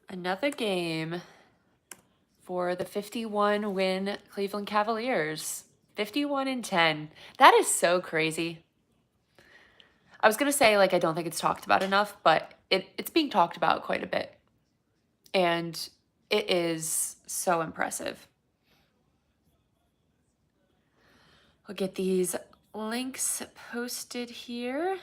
Another game for the 51-win Cleveland Cavaliers. 51-10. That is so crazy. I was going to say, like, I don't think it's talked about enough, but it's being talked about quite a bit. And it is so impressive. I'll get these links posted here.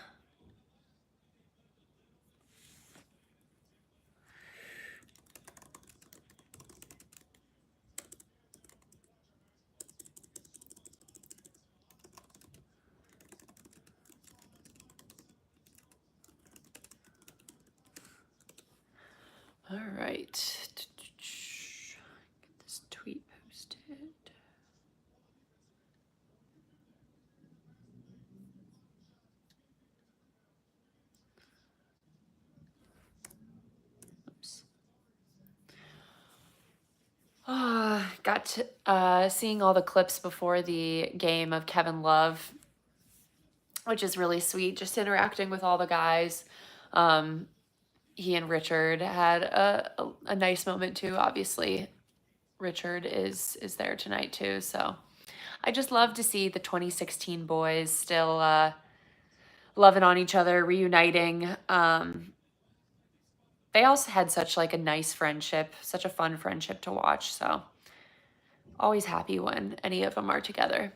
All right. Get this tweet posted. Oops. Got seeing all the clips before the game of Kevin Love, which is really sweet, just interacting with all the guys. He and Richard had a nice moment too. Obviously, Richard is there tonight too. So I just love to see the 2016 boys still loving on each other, reuniting. They also had such like a nice friendship, such a fun friendship to watch. So always happy when any of them are together.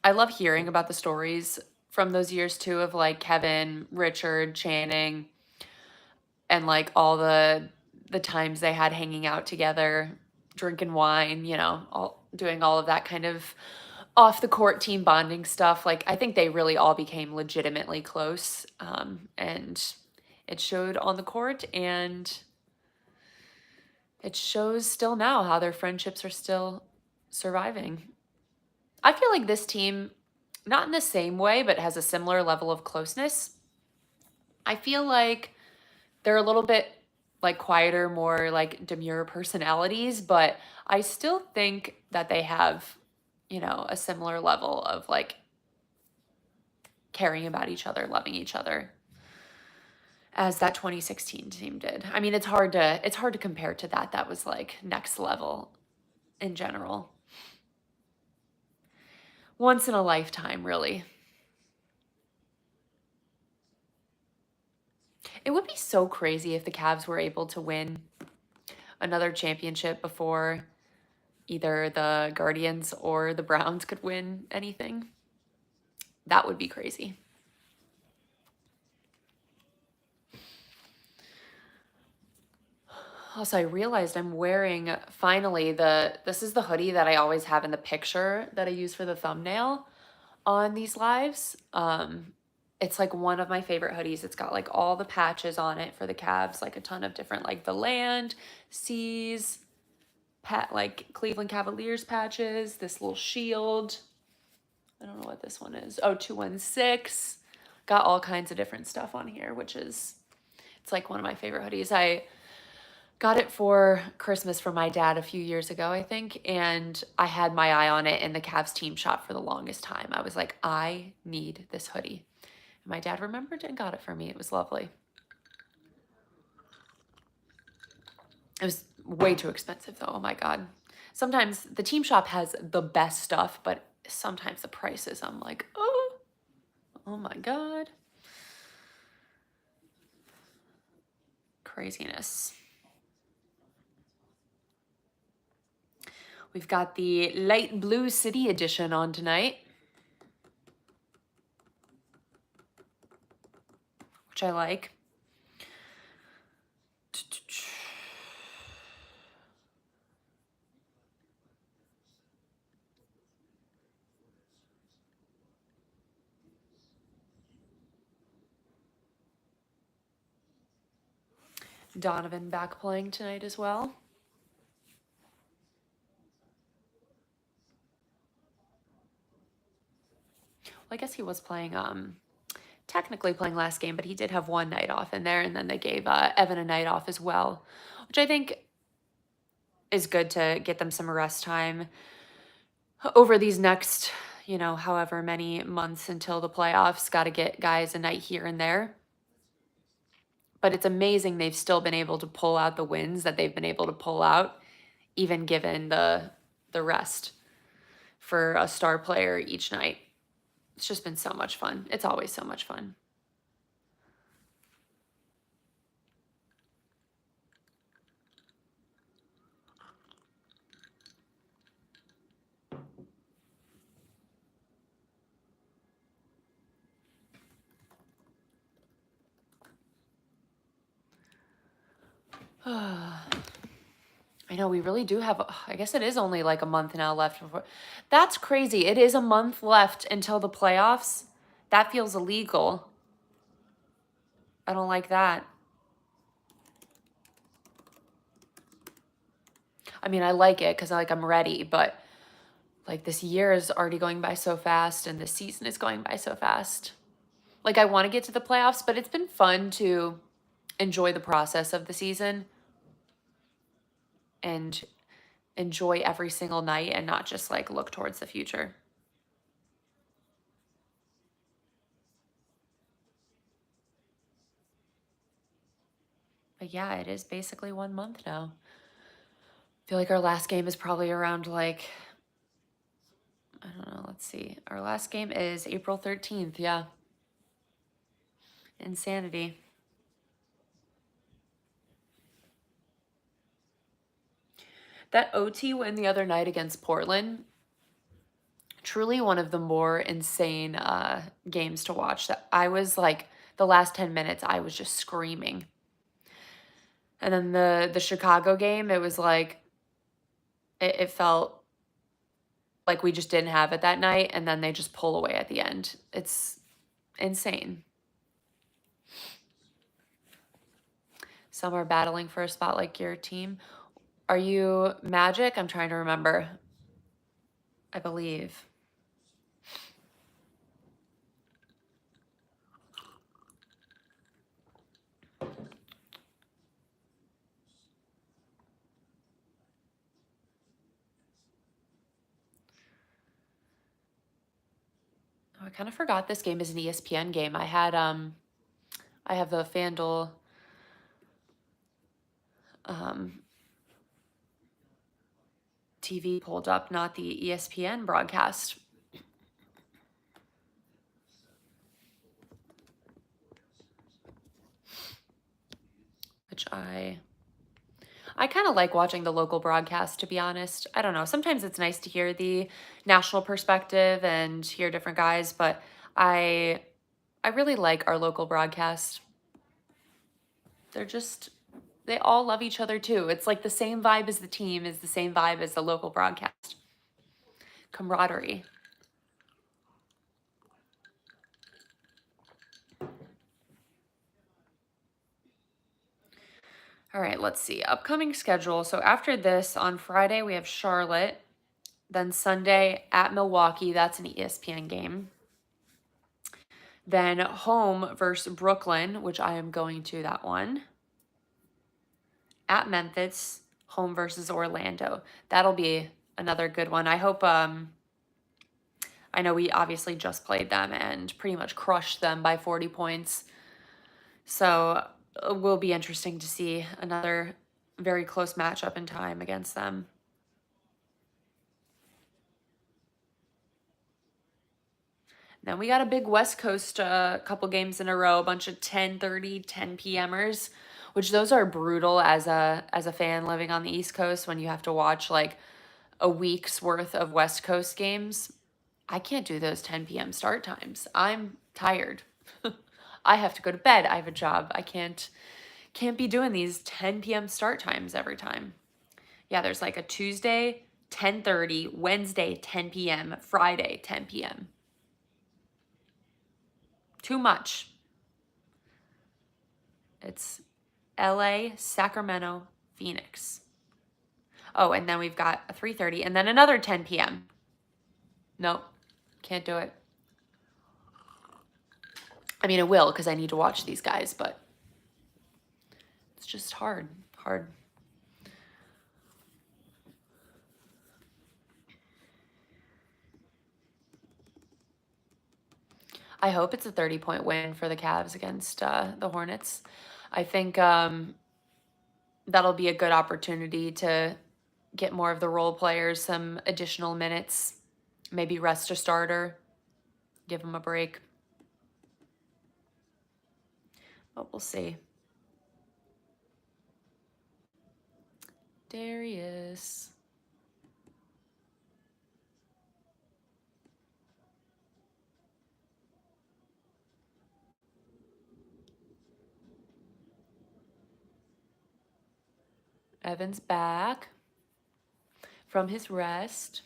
I love hearing about the stories from those years too of like Kevin, Richard, Channing, and like all the times they had hanging out together, drinking wine, you know, all doing all of that kind of off the court team bonding stuff. Like I think they really all became legitimately close, and it showed on the court, and it shows still now how their friendships are still surviving. I feel like this team, not in the same way, but has a similar level of closeness. I feel like they're a little bit like quieter, more like demure personalities, but I still think that they have, you know, a similar level of like caring about each other, loving each other as that 2016 team did. I mean, it's hard to compare to that. That was like next level in general. Once in a lifetime, really. It would be so crazy if the Cavs were able to win another championship before either the Guardians or the Browns could win anything. That would be crazy. Also, I realized I'm wearing, finally, this is the hoodie that I always have in the picture that I use for the thumbnail on these lives. It's like one of my favorite hoodies. It's got like all the patches on it for the Cavs, like a ton of different, like the land, seas, like Cleveland Cavaliers patches, this little shield. I don't know what this one is. Oh, 216. Got all kinds of different stuff on here, which is, it's like one of my favorite hoodies. I got it for Christmas from my dad a few years ago, I think, and I had my eye on it in the Cavs team shop for the longest time. I was like, I need this hoodie. And my dad remembered and got it for me. It was lovely. It was way too expensive though. Oh my God. Sometimes the team shop has the best stuff, but sometimes the prices, I'm like, oh my God. Craziness. We've got the light blue city edition on tonight, which I like. Donovan back playing tonight as well. Well, I guess he was playing, technically playing last game, but he did have one night off in there, and then they gave Evan a night off as well, which I think is good to get them some rest time over these next, however many months until the playoffs. Got to get guys a night here and there. But it's amazing they've still been able to pull out the wins that they've been able to pull out, even given the rest for a star player each night. It's just been so much fun. It's always so much fun. I know we really do have, I guess it is only like a month now left before. That's crazy. It is a month left until the playoffs. That feels illegal. I don't like that. I mean, I like it because I'm ready, but like this year is already going by so fast and this season is going by so fast. Like I want to get to the playoffs, but it's been fun to enjoy the process of the season and enjoy every single night and not just like look towards the future. But yeah, it is basically 1 month now. I feel like our last game is probably around like, I don't know, let's see. Our last game is April 13th, yeah. Insanity. That OT win the other night against Portland, truly one of the more insane games to watch. That I was like, the last 10 minutes, I was just screaming. And then the Chicago game, it was like, it felt like we just didn't have it that night, and then they just pull away at the end. It's insane. Some are battling for a spot like your team. Are you Magic? I'm trying to remember. I believe. Oh, I kind of forgot this game is an ESPN game. I have the FanDuel TV pulled up, not the ESPN broadcast. Which I kind of like watching the local broadcast, to be honest. I don't know. Sometimes it's nice to hear the national perspective and hear different guys, but I really like our local broadcast. They all love each other too. It's like the same vibe as the team is the same vibe as the local broadcast. Camaraderie. All right, let's see. Upcoming schedule. So after this, on Friday, we have Charlotte. Then Sunday at Milwaukee. That's an ESPN game. Then home versus Brooklyn, which I am going to that one. At Memphis, home versus Orlando. That'll be another good one. I hope, I know we obviously just played them and pretty much crushed them by 40 points. So it will be interesting to see another very close matchup in time against them. Then we got a big West Coast couple games in a row, a bunch of 10:30, 10 p.m.ers, which those are brutal as a fan living on the East Coast when you have to watch like a week's worth of West Coast games. I can't do those 10 p.m. start times. I'm tired. I have to go to bed. I have a job. I can't be doing these 10 p.m. start times every time. Yeah, there's like a Tuesday 10:30, Wednesday 10 p.m., Friday 10 p.m. Too much. It's LA, Sacramento, Phoenix. Oh, and then we've got a 3:30 and then another 10 p.m. Nope, can't do it. I mean, it will because I need to watch these guys, but it's just hard. I hope it's a 30-point win for the Cavs against the Hornets. I think that'll be a good opportunity to get more of the role players some additional minutes, maybe rest a starter, give them a break. But we'll see. Darius. Evan's back from his rest.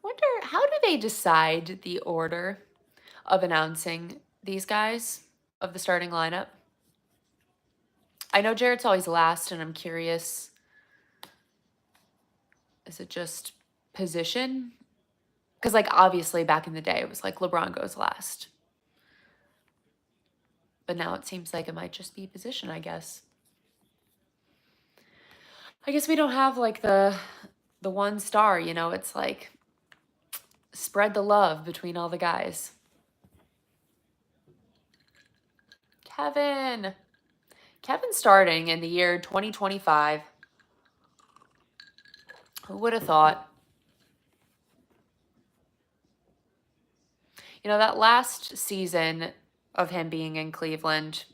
Wonder, how do they decide the order of announcing these guys of the starting lineup? I know Jarrett's always last, and I'm curious, is it just position? Because, like, obviously back in the day, it was like LeBron goes last. But now it seems like it might just be position, I guess. I guess we don't have, like, the one star, you know? It's like spread the love between all the guys. Kevin. Kevin's starting in the year 2025. Who would have thought? You know, that last season of him being in Cleveland,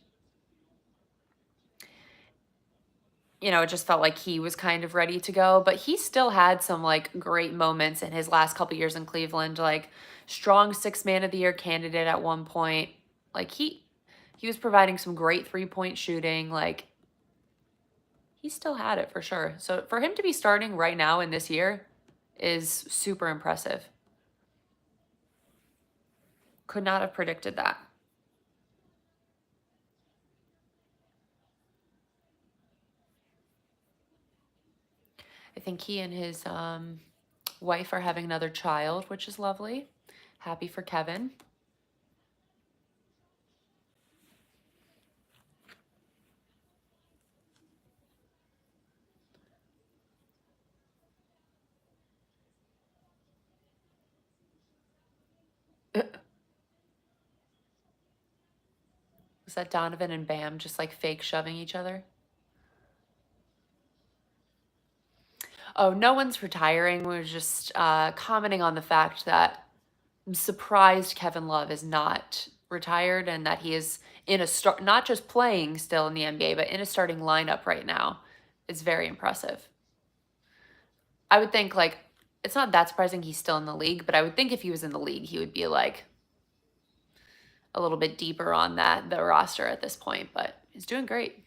you know, it just felt like he was kind of ready to go, but he still had some like great moments in his last couple years in Cleveland, like strong 6-man of the year candidate at one point. Like he was providing some great 3-point shooting, like he still had it for sure. So for him to be starting right now in this year is super impressive. Could not have predicted that. I think he and his wife are having another child, which is lovely. Happy for Kevin. Was that Donovan and Bam just like fake shoving each other? Oh, no one's retiring. We're just commenting on the fact that I'm surprised Kevin Love is not retired and that he is in a start, not just playing still in the NBA, but in a starting lineup right now. It's very impressive. I would think like it's not that surprising he's still in the league, but I would think if he was in the league, he would be like a little bit deeper on the roster at this point, but he's doing great.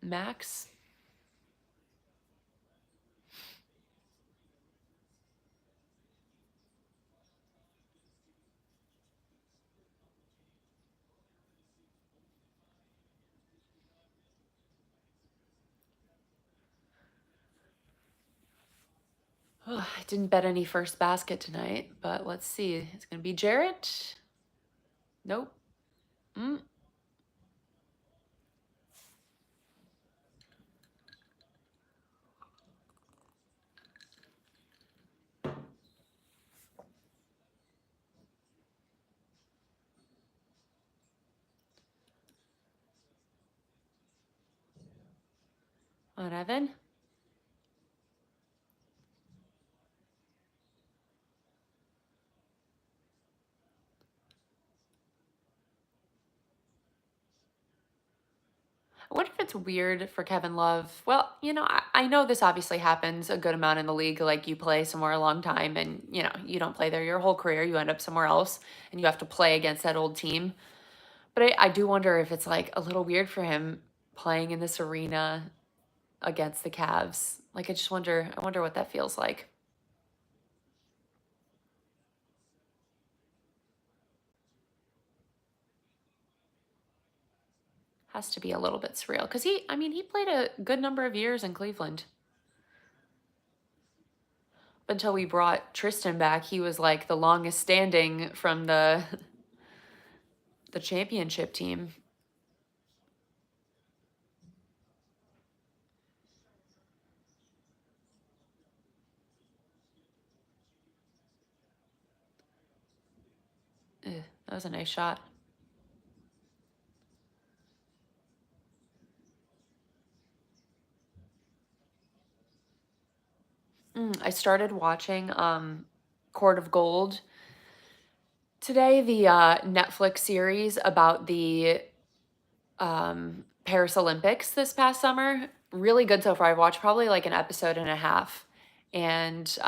Max. Oh, I didn't bet any first basket tonight, but let's see. It's going to be Jarrett. Nope. On Evan. I wonder if it's weird for Kevin Love. Well, you know, I know this obviously happens a good amount in the league. Like you play somewhere a long time and, you know, you don't play there your whole career. You end up somewhere else and you have to play against that old team. But I do wonder if it's like a little weird for him playing in this arena against the Cavs. Like I wonder what that feels like. Has to be a little bit surreal because he played a good number of years in Cleveland. until we brought Tristan back, he was like the longest standing from the the championship team. That was a nice shot. I started watching Court of Gold today, the Netflix series about the Paris Olympics this past summer. Really good so far. I've watched probably like an episode and a half, and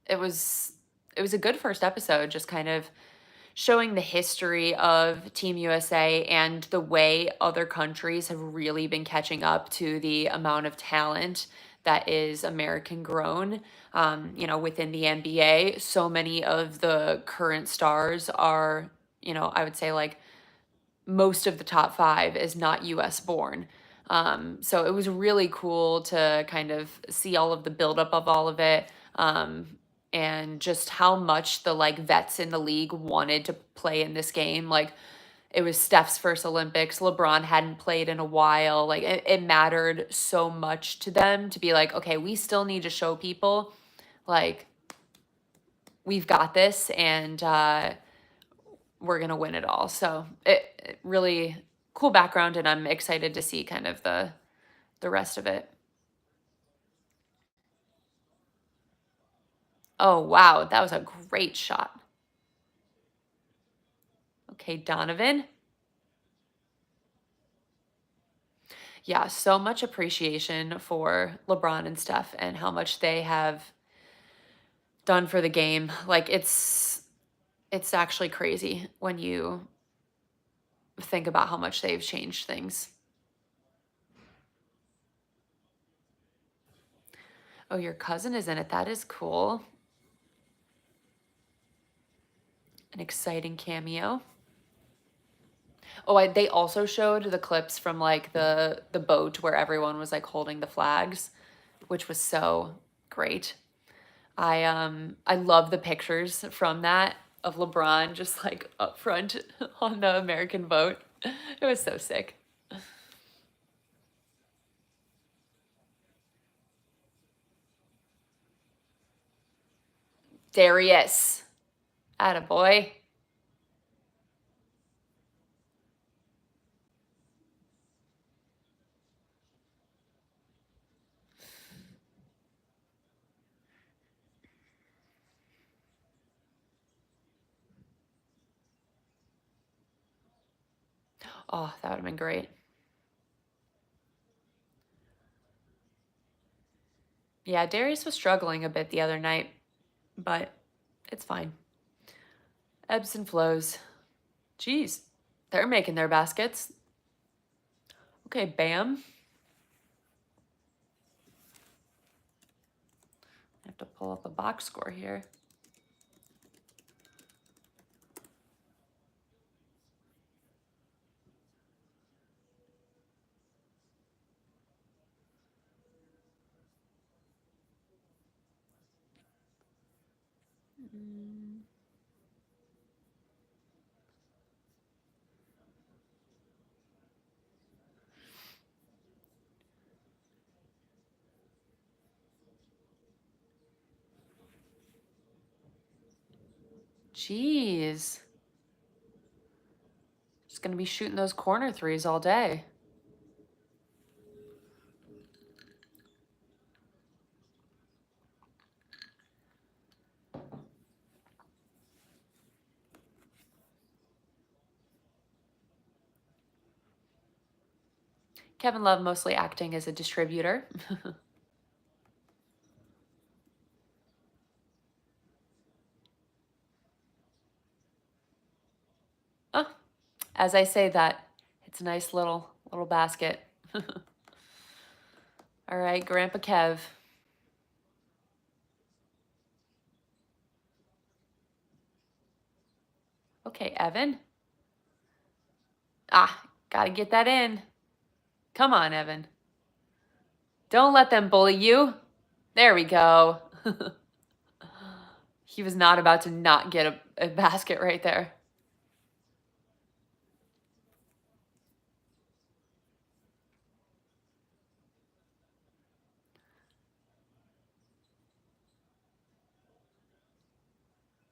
it was it was a good first episode. Just kind of showing the history of Team USA and the way other countries have really been catching up to the amount of talent that is American grown. Within the NBA, so many of the current stars are, I would say like most of the top five is not US born. So it was really cool to kind of see all of the buildup of all of it. And just how much the like vets in the league wanted to play in this game. Like it was Steph's first Olympics. LeBron hadn't played in a while. Like it mattered so much to them to be like, okay, we still need to show people like we've got this, and we're gonna win it all. So it really cool background, and I'm excited to see kind of the rest of it. Oh wow, that was a great shot. Okay, Donovan. Yeah, so much appreciation for LeBron and Steph and how much they have done for the game. Like it's actually crazy when you think about how much they've changed things. Oh, your cousin is in it. That is cool. An exciting cameo. Oh, they also showed the clips from like the boat where everyone was like holding the flags, which was so great. I love the pictures from that of LeBron just like up front on the American boat. It was so sick. Darius. Attaboy. Oh, that would have been great. Yeah, Darius was struggling a bit the other night, but it's fine. Ebbs and flows. Jeez, they're making their baskets. Okay, Bam. I have to pull up a box score here. Jeez. Just gonna be shooting those corner threes all day. Kevin Love mostly acting as a distributor. Oh, as I say that, it's a nice little basket. All right, Grandpa Kev. Okay, Evan. Ah, gotta get that in. Come on, Evan. Don't let them bully you. There we go. He was not about to not get a basket right there.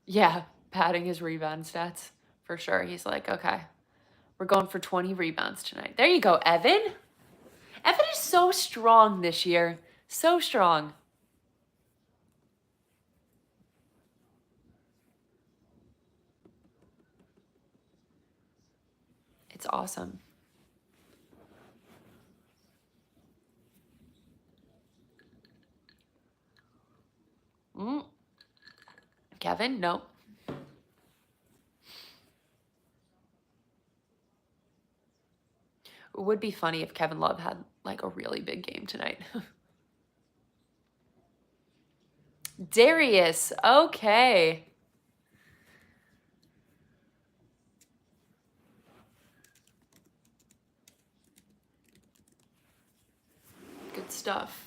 Yeah, padding his rebound stats for sure. He's like, okay, we're going for 20 rebounds tonight. There you go, Evan. Evan is so strong this year. So strong. It's awesome. Kevin, no. It would be funny if Kevin Love had like a really big game tonight. Darius, okay. Good stuff.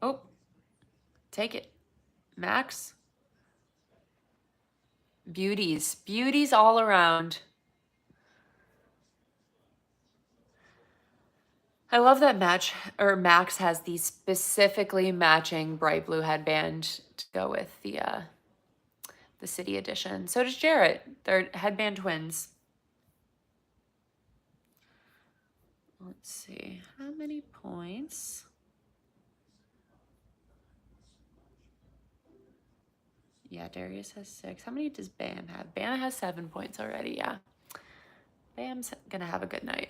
Oh, take it. Max. Beauties. Beauties all around. I love that Max has the specifically matching bright blue headband to go with the city edition. So does Jarrett. They're headband twins. Let's see. How many points? Yeah, Darius has 6. How many does Bam have? Bam has 7 points already, yeah. Bam's gonna have a good night.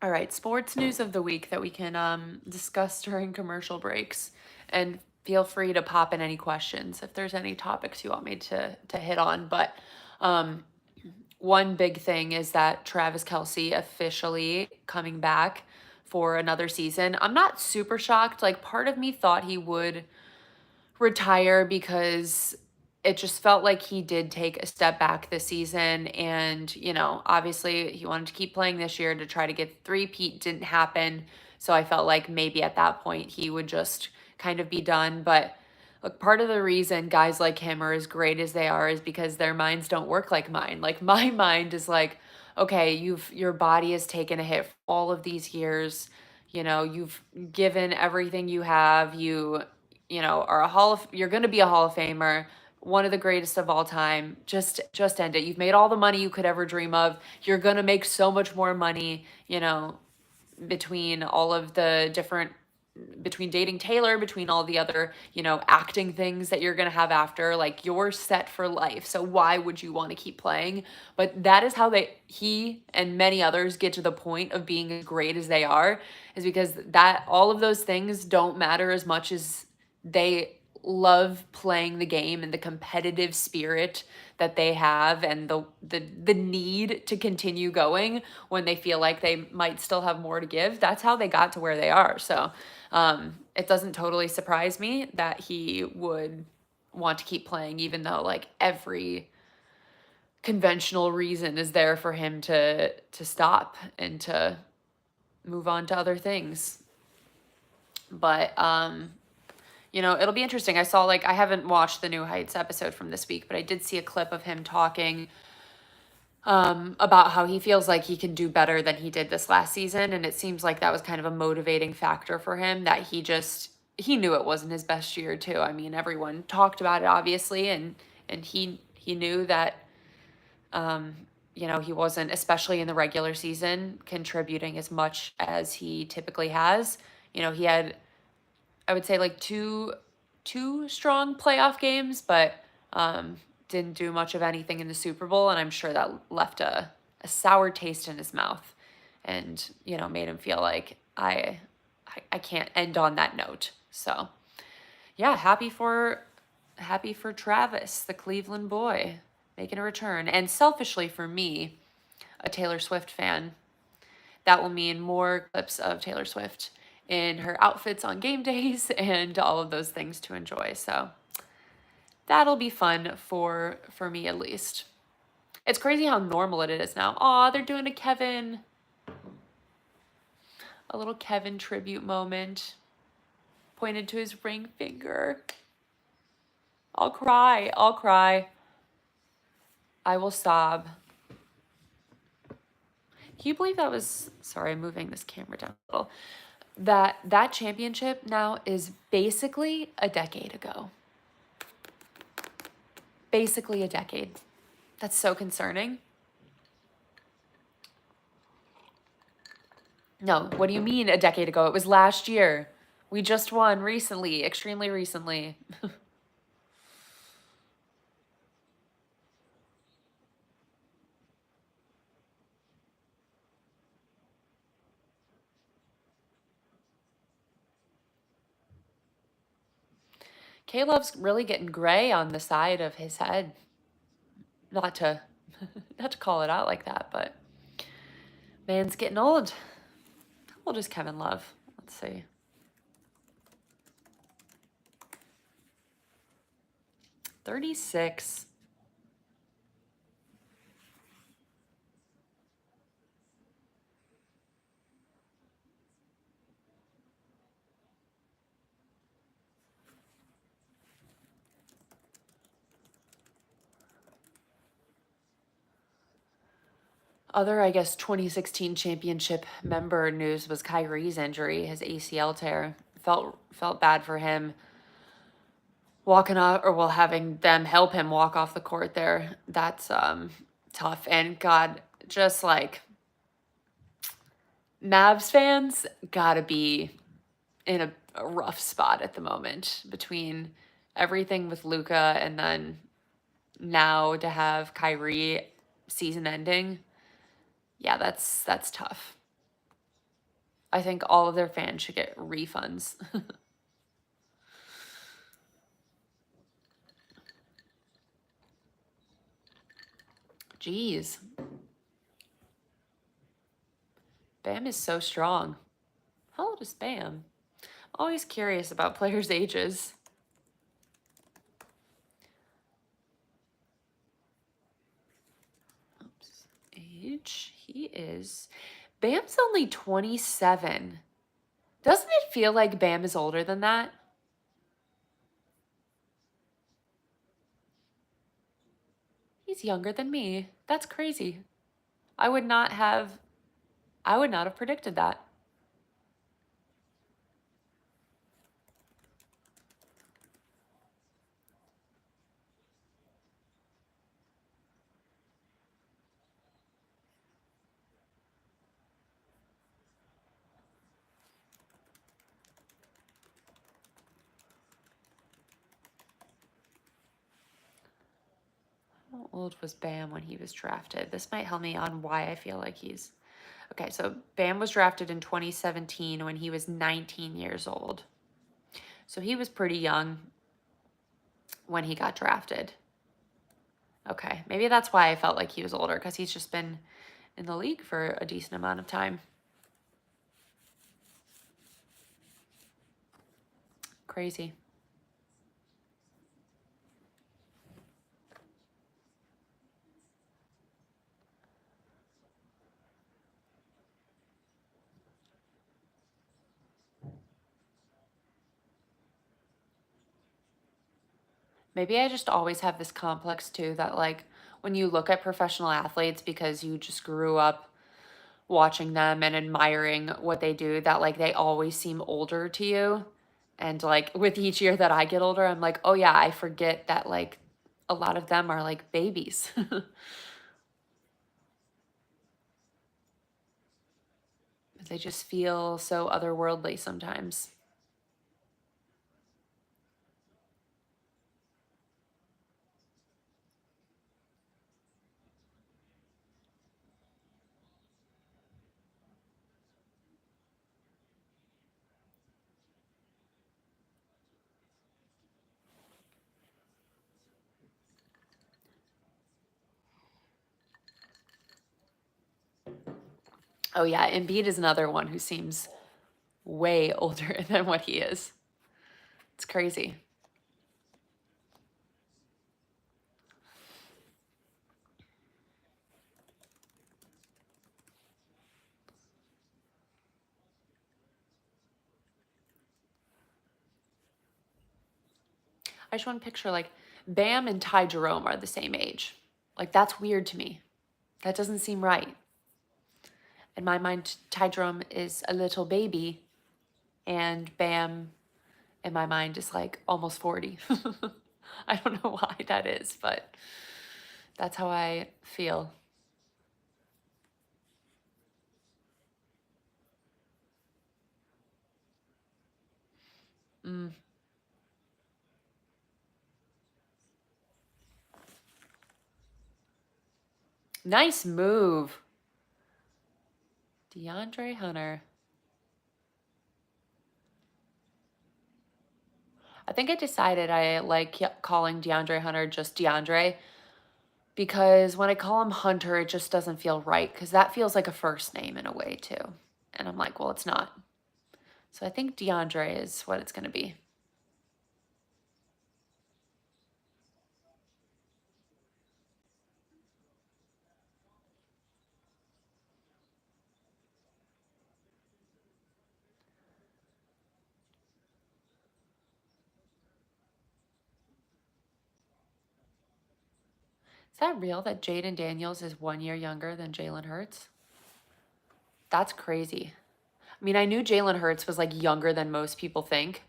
All right, sports news of the week that we can discuss during commercial breaks. And feel free to pop in any questions if there's any topics you want me to hit on. But one big thing is that Travis Kelce officially coming back for another season. I'm not super shocked. Like, part of me thought he would retire because it just felt like he did take a step back this season. And, obviously he wanted to keep playing this year to try to get three-peat. Didn't happen. So I felt like maybe at that point he would just kind of be done. But look, part of the reason guys like him are as great as they are is because their minds don't work like mine. Like, my mind is like, okay, your body has taken a hit for all of these years. You've given everything you have. Are you're going to be a Hall of Famer, one of the greatest of all time. Just end it. You've made all the money you could ever dream of. You're going to make so much more money, between all of the different between dating Taylor, between all the other, acting things that you're going to have after, like, you're set for life. So why would you want to keep playing? But that is how he and many others get to the point of being as great as they are, is because that all of those things don't matter as much as they love playing the game and the competitive spirit that they have, and the need to continue going when they feel like they might still have more to give. That's how they got to where they are. So it doesn't totally surprise me that he would want to keep playing, even though like every conventional reason is there for him to stop and to move on to other things. But it'll be interesting. I saw, I haven't watched the New Heights episode from this week, but I did see a clip of him talking about how he feels like he can do better than he did this last season. And it seems like that was kind of a motivating factor for him, that he knew it wasn't his best year too. I mean, everyone talked about it, obviously, and he knew that, he wasn't, especially in the regular season, contributing as much as he typically has. He had, I would say, like two strong playoff games, but didn't do much of anything in the Super Bowl, and I'm sure that left a sour taste in his mouth, and made him feel like I can't end on that note. So yeah, happy for Travis, the Cleveland boy, making a return. And selfishly for me, a Taylor Swift fan, that will mean more clips of Taylor Swift in her outfits on game days and all of those things to enjoy. So that'll be fun for me at least. It's crazy how normal it is now. Aw, they're doing a little Kevin tribute moment. Pointed to his ring finger. I'll cry. I'll cry. I will sob. Can you believe that was, sorry, I'm moving this camera down a little. That championship now is basically a decade ago. Basically a decade. That's so concerning. No, what do you mean a decade ago? It was last year. We just won recently, extremely recently. Caleb's really getting gray on the side of his head. Not to call it out like that, but man's getting old. How old is Kevin Love? Let's see. 36. Other, I guess, 2016 championship member news was Kyrie's injury, his ACL tear. Felt bad for him walking off, or well, having them help him walk off the court there. That's tough. And God, just like Mavs fans gotta be in a rough spot at the moment between everything with Luka and then now to have Kyrie season ending. Yeah, that's tough. I think all of their fans should get refunds. Jeez. Bam is so strong. How old is Bam? Always curious about players' ages. Oops. Age? He is... Bam's only 27. Doesn't it feel like Bam is older than that? He's younger than me. That's crazy. I would not have predicted that. How old was Bam when he was drafted? This might help me on why I feel like he's... Okay, so Bam was drafted in 2017 when he was 19 years old. So he was pretty young when he got drafted. Okay, maybe that's why I felt like he was older, because he's just been in the league for a decent amount of time. Crazy. Maybe I just always have this complex too that like when you look at professional athletes because you just grew up watching them and admiring what they do, that like they always seem older to you. And like with each year that I get older, I'm like, oh yeah, I forget that like a lot of them are like babies. They just feel so otherworldly sometimes. Oh yeah, Embiid is another one who seems way older than what he is. It's crazy. I just want to picture like Bam and Ty Jerome are the same age. Like that's weird to me. That doesn't seem right. In my mind, Ty Jerome is a little baby, and Bam, in my mind, is like almost 40. I don't know why that is, but that's how I feel. Mm. Nice move. DeAndre Hunter. I think I decided I like calling DeAndre Hunter just DeAndre because when I call him Hunter, it just doesn't feel right because that feels like a first name in a way too. And I'm like, well, it's not. So I think DeAndre is what it's going to be. Is that real that Jaden Daniels is 1 year younger than Jalen Hurts? That's crazy. I mean, I knew Jalen Hurts was like younger than most people think,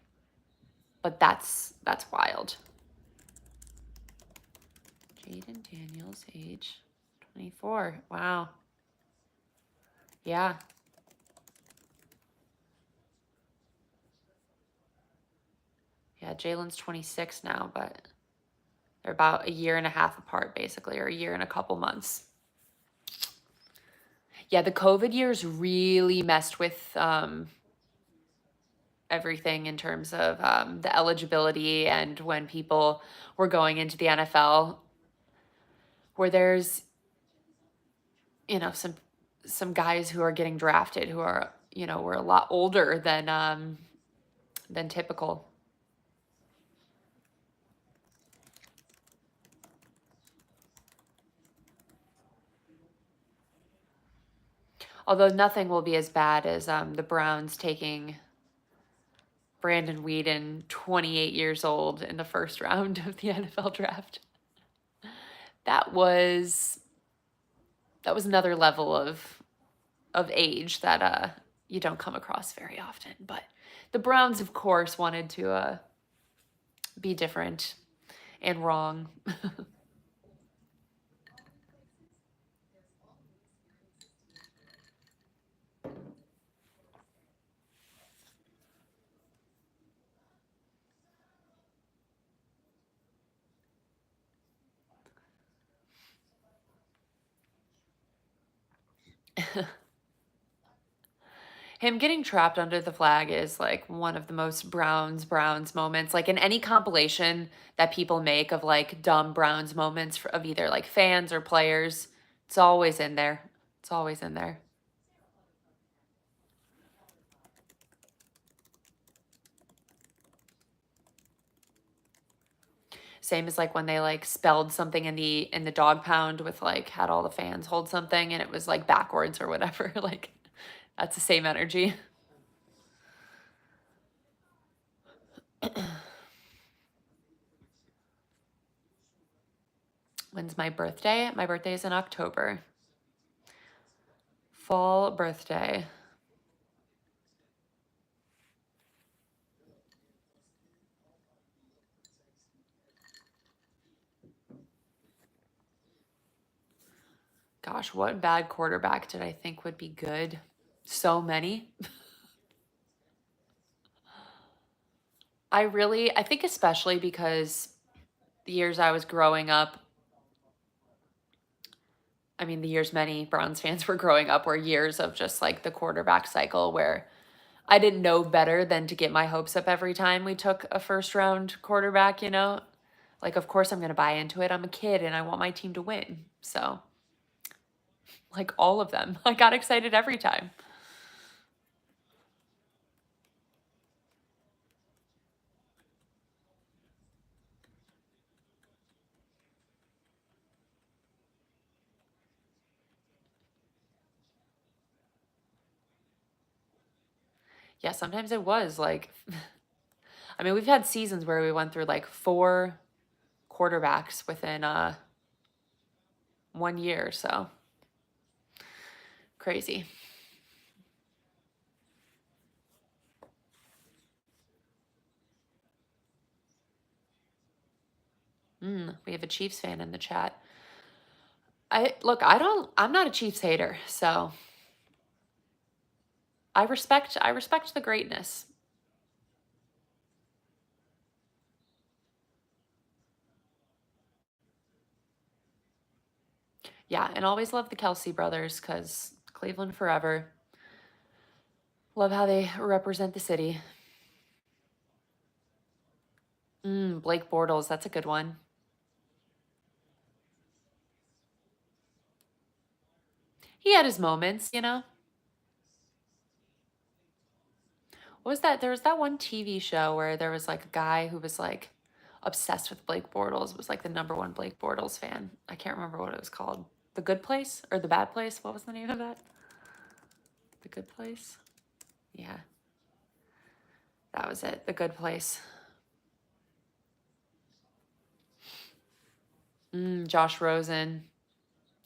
but that's wild. Jaden Daniels, age 24. Wow. Yeah. Yeah, Jalen's 26 now, but they're about a year and a half apart, basically, or a year and a couple months. Yeah, the COVID years really messed with everything in terms of the eligibility and when people were going into the NFL, where there's, you know, some guys who are getting drafted who are, you know, were a lot older than typical. Although nothing will be as bad as the Browns taking Brandon Weeden, 28 years old, in the first round of the NFL draft. That was another level of age that you don't come across very often. But the Browns, of course, wanted to be different and wrong. Him getting trapped under the flag is like one of the most Browns moments. Like in any compilation that people make of like dumb Browns moments of either like fans or players, it's always in there. It's always in there. Same as like when they like spelled something in the dog pound with like had all the fans hold something and it was like backwards or whatever. Like that's the same energy. When's my birthday? My birthday is in October. Fall birthday. Gosh, what bad quarterback did I think would be good? So many. I think especially because the years I was growing up, I mean, the years many Browns fans were growing up were years of just like the quarterback cycle where I didn't know better than to get my hopes up every time we took a first round quarterback, you know? Like, of course I'm going to buy into it. I'm a kid and I want my team to win. So, like all of them, I got excited every time. Yeah, sometimes it was like, I mean, we've had seasons where we went through like 4 quarterbacks within 1 year. So crazy. We have a Chiefs fan in the chat. I'm not a Chiefs hater, so I respect the greatness. Yeah, and always love the Kelce brothers because Cleveland forever. Love how they represent the city. Blake Bortles, that's a good one. He had his moments. What was that? There was that one TV show where there was like a guy who was like obsessed with Blake Bortles, was like the number one Blake Bortles fan. I can't remember what it was called. The Good Place or The Bad Place? What was the name of that? The Good Place? Yeah, that was it. The Good Place. Josh Rosen.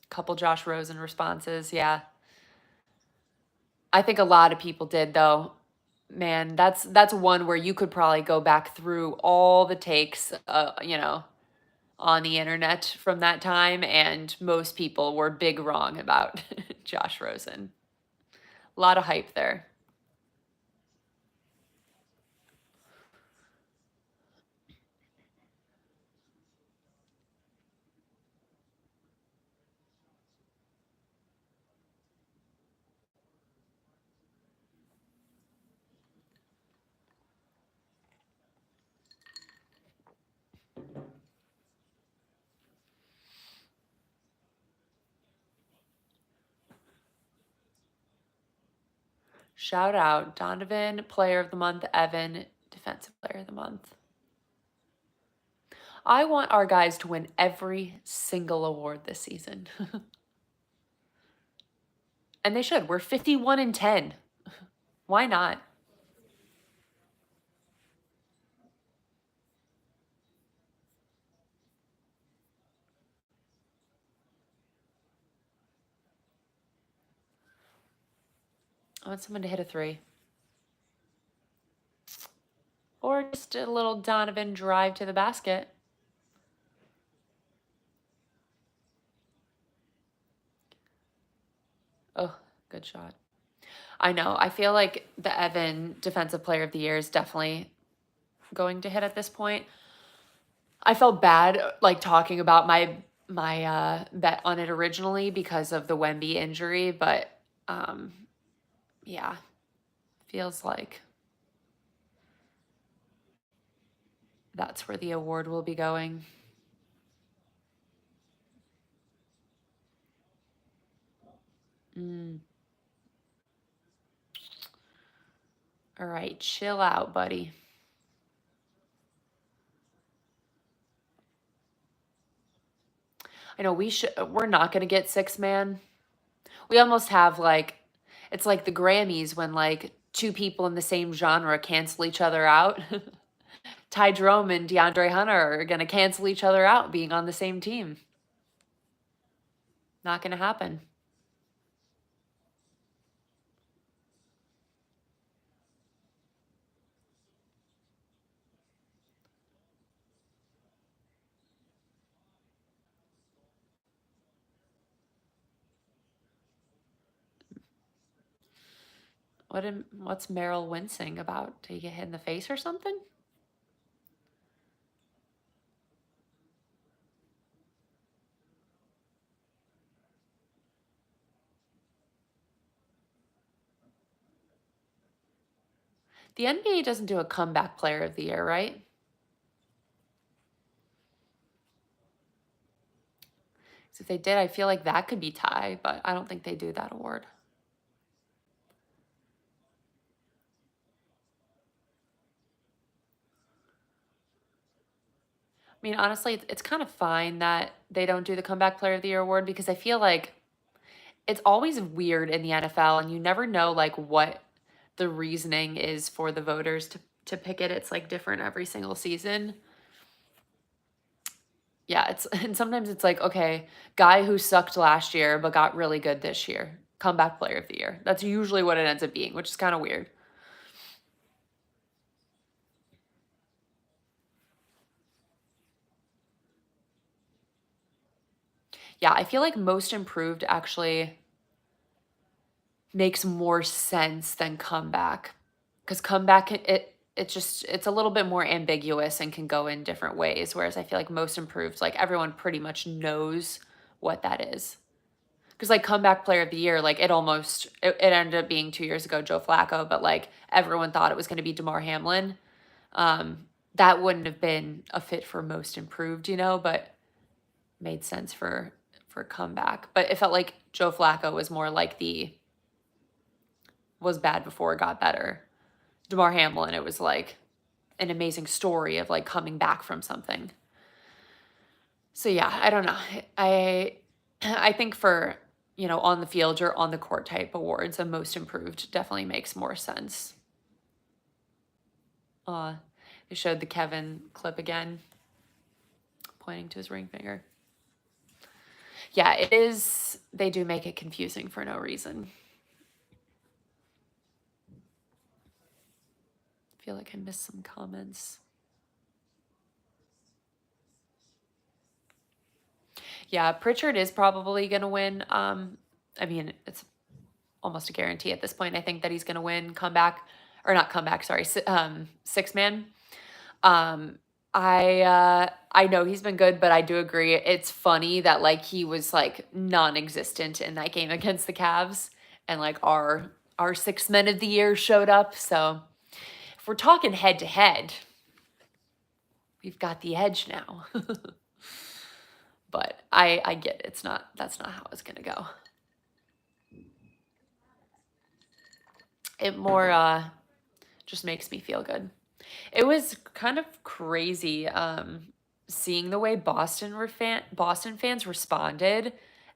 Couple Josh Rosen responses. Yeah. I think a lot of people did though. Man, that's one where you could probably go back through all the takes, on the internet from that time, and most people were big wrong about Josh Rosen. A lot of hype there. Shout out Donovan, Player of the Month, Evan, Defensive Player of the Month. I want our guys to win every single award this season. And they should. We're 51-10. Why not? I want someone to hit a 3. Or just a little Donovan drive to the basket. Oh, good shot. I know. I feel like the Evan Defensive Player of the Year is definitely going to hit at this point. I felt bad like talking about my bet on it originally because of the Wemby injury, but yeah, feels like that's where the award will be going. All right, chill out, buddy. I know we're not going to get 6-man. We almost have like it's like the Grammys when like 2 people in the same genre cancel each other out. Ty Jerome and DeAndre Hunter are going to cancel each other out being on the same team. Not going to happen. What's Meryl wincing about? Did he get hit in the face or something? The NBA doesn't do a comeback player of the year, right? So if they did, I feel like that could be Ty, but I don't think they do that award. I mean, honestly, it's kind of fine that they don't do the comeback player of the year award because I feel like it's always weird in the NFL and you never know like what the reasoning is for the voters to pick it. It's like different every single season. Yeah, and sometimes it's like, okay, guy who sucked last year but got really good this year, comeback player of the year. That's usually what it ends up being, which is kind of weird. Yeah, I feel like most improved actually makes more sense than comeback, because comeback it's a little bit more ambiguous and can go in different ways, whereas I feel like most improved, like everyone pretty much knows what that is. Because like comeback player of the year, like it ended up being 2 years ago Joe Flacco, but like everyone thought it was going to be DeMar Hamlin. That wouldn't have been a fit for most improved, but made sense for comeback. But it felt like Joe Flacco was more like was bad before it got better. DeMar Hamlin, it was like an amazing story of like coming back from something. So yeah, I don't know. I think for, on the field or on the court type awards, a most improved definitely makes more sense. They showed the Kevin clip again, pointing to his ring finger. Yeah, it is. They do make it confusing for no reason. I feel like I missed some comments. Yeah, Pritchard is probably going to win. I mean, it's almost a guarantee at this point. I think that he's going to win comeback, or not comeback, sorry, six man. I know he's been good, but I do agree. It's funny that like he was like non-existent in that game against the Cavs, and like our 6 men of the year showed up. So if we're talking head to head, we've got the edge now. But I get it. That's not how it's gonna go. It more just makes me feel good. It was kind of crazy seeing the way Boston fans responded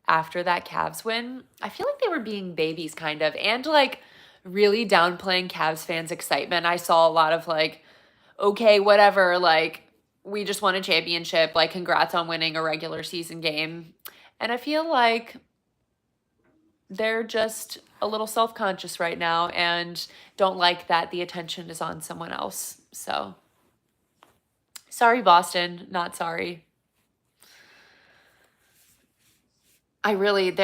after that Cavs win. I feel like they were being babies kind of, and like really downplaying Cavs fans' excitement. I saw a lot of like, okay, whatever, like we just won a championship, like congrats on winning a regular season game. And I feel like they're just a little self-conscious right now and don't like that the attention is on someone else. So sorry, Boston, not sorry. I really,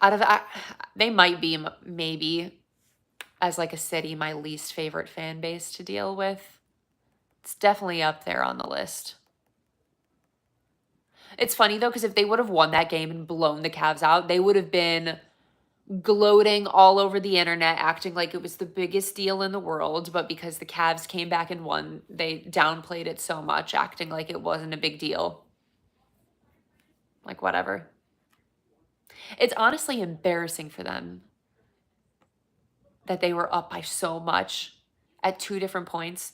out of they might be maybe as like a city my least favorite fan base to deal with. It's definitely up there on the list. It's funny though, because if they would have won that game and blown the Cavs out, they would have been gloating all over the internet, acting like it was the biggest deal in the world. But because the Cavs came back and won, they downplayed it so much, acting like it wasn't a big deal. Like, whatever. It's honestly embarrassing for them that they were up by so much at 2 different points.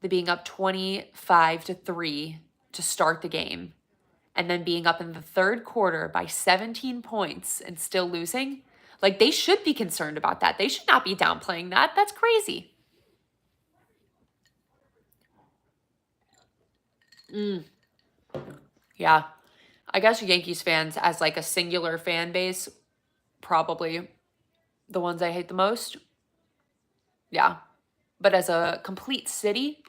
The being up 25-3 to start the game, and then being up in the third quarter by 17 points and still losing. Like, they should be concerned about that. They should not be downplaying that. That's crazy. Yeah. I guess Yankees fans as like a singular fan base, probably the ones I hate the most. Yeah. But as a complete city,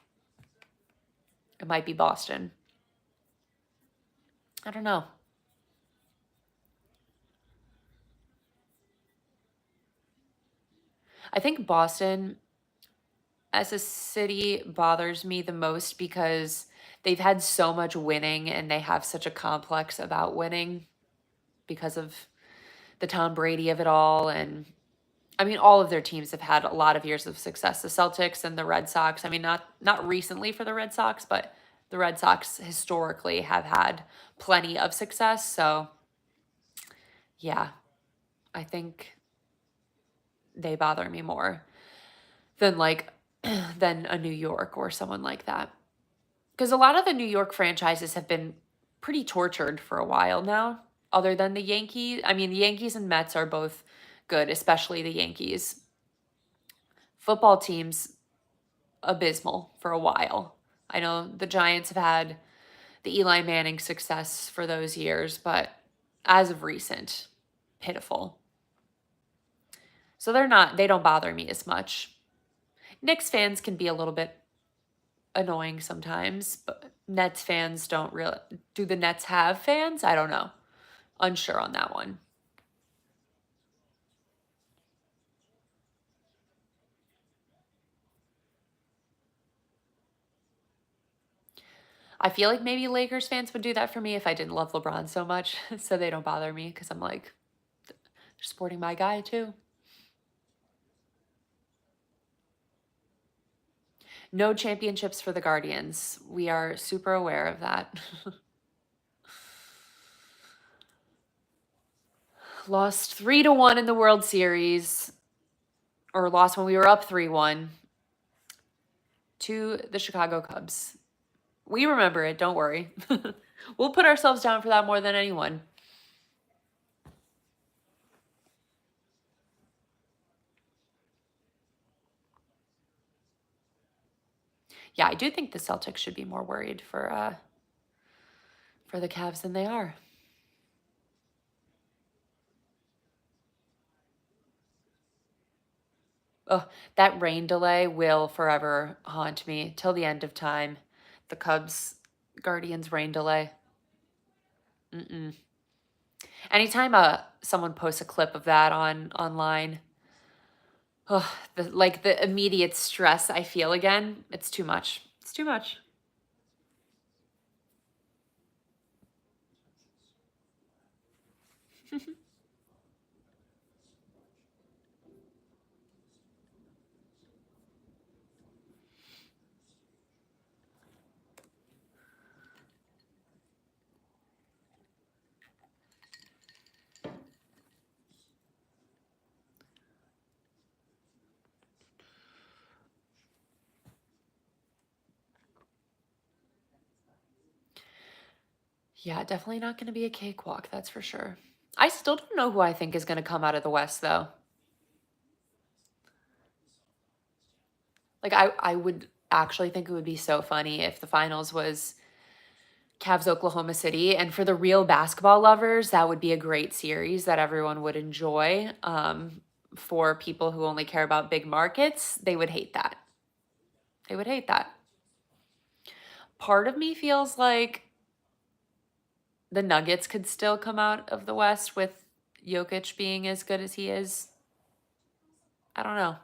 it might be Boston. I don't know. I think Boston as a city bothers me the most because they've had so much winning and they have such a complex about winning because of the Tom Brady of it all. And I mean, all of their teams have had a lot of years of success. The Celtics and the Red Sox. I mean, not recently for the Red Sox, but the Red Sox historically have had plenty of success. So yeah, I think they bother me more than like than a New York or someone like that. Because a lot of the New York franchises have been pretty tortured for a while now, other than the Yankees. I mean, the Yankees and Mets are both good, especially the Yankees. Football teams, abysmal for a while. I know the Giants have had the Eli Manning success for those years, but as of recent, pitiful. So they don't bother me as much. Knicks fans can be a little bit annoying sometimes, but Nets fans don't really. Do the Nets have fans? I don't know. Unsure on that one. I feel like maybe Lakers fans would do that for me if I didn't love LeBron so much, so they don't bother me because I'm like, they're supporting my guy too. No championships for the Guardians. We are super aware of that. Lost 3-1 in the World Series, or lost when we were up 3-1 to the Chicago Cubs. We remember it, don't worry. We'll put ourselves down for that more than anyone. Yeah, I do think the Celtics should be more worried for the Cavs than they are. Oh, that rain delay will forever haunt me till the end of time. The Cubs Guardians rain delay. Anytime someone posts a clip of that online, oh, the immediate stress I feel again, it's too much. It's too much. Yeah, definitely not going to be a cakewalk, that's for sure. I still don't know who I think is going to come out of the West, though. Like, I would actually think it would be so funny if the finals was Cavs Oklahoma City. And for the real basketball lovers, that would be a great series that everyone would enjoy. For people who only care about big markets, they would hate that. They would hate that. Part of me feels like the Nuggets could still come out of the West with Jokic being as good as he is. I don't know.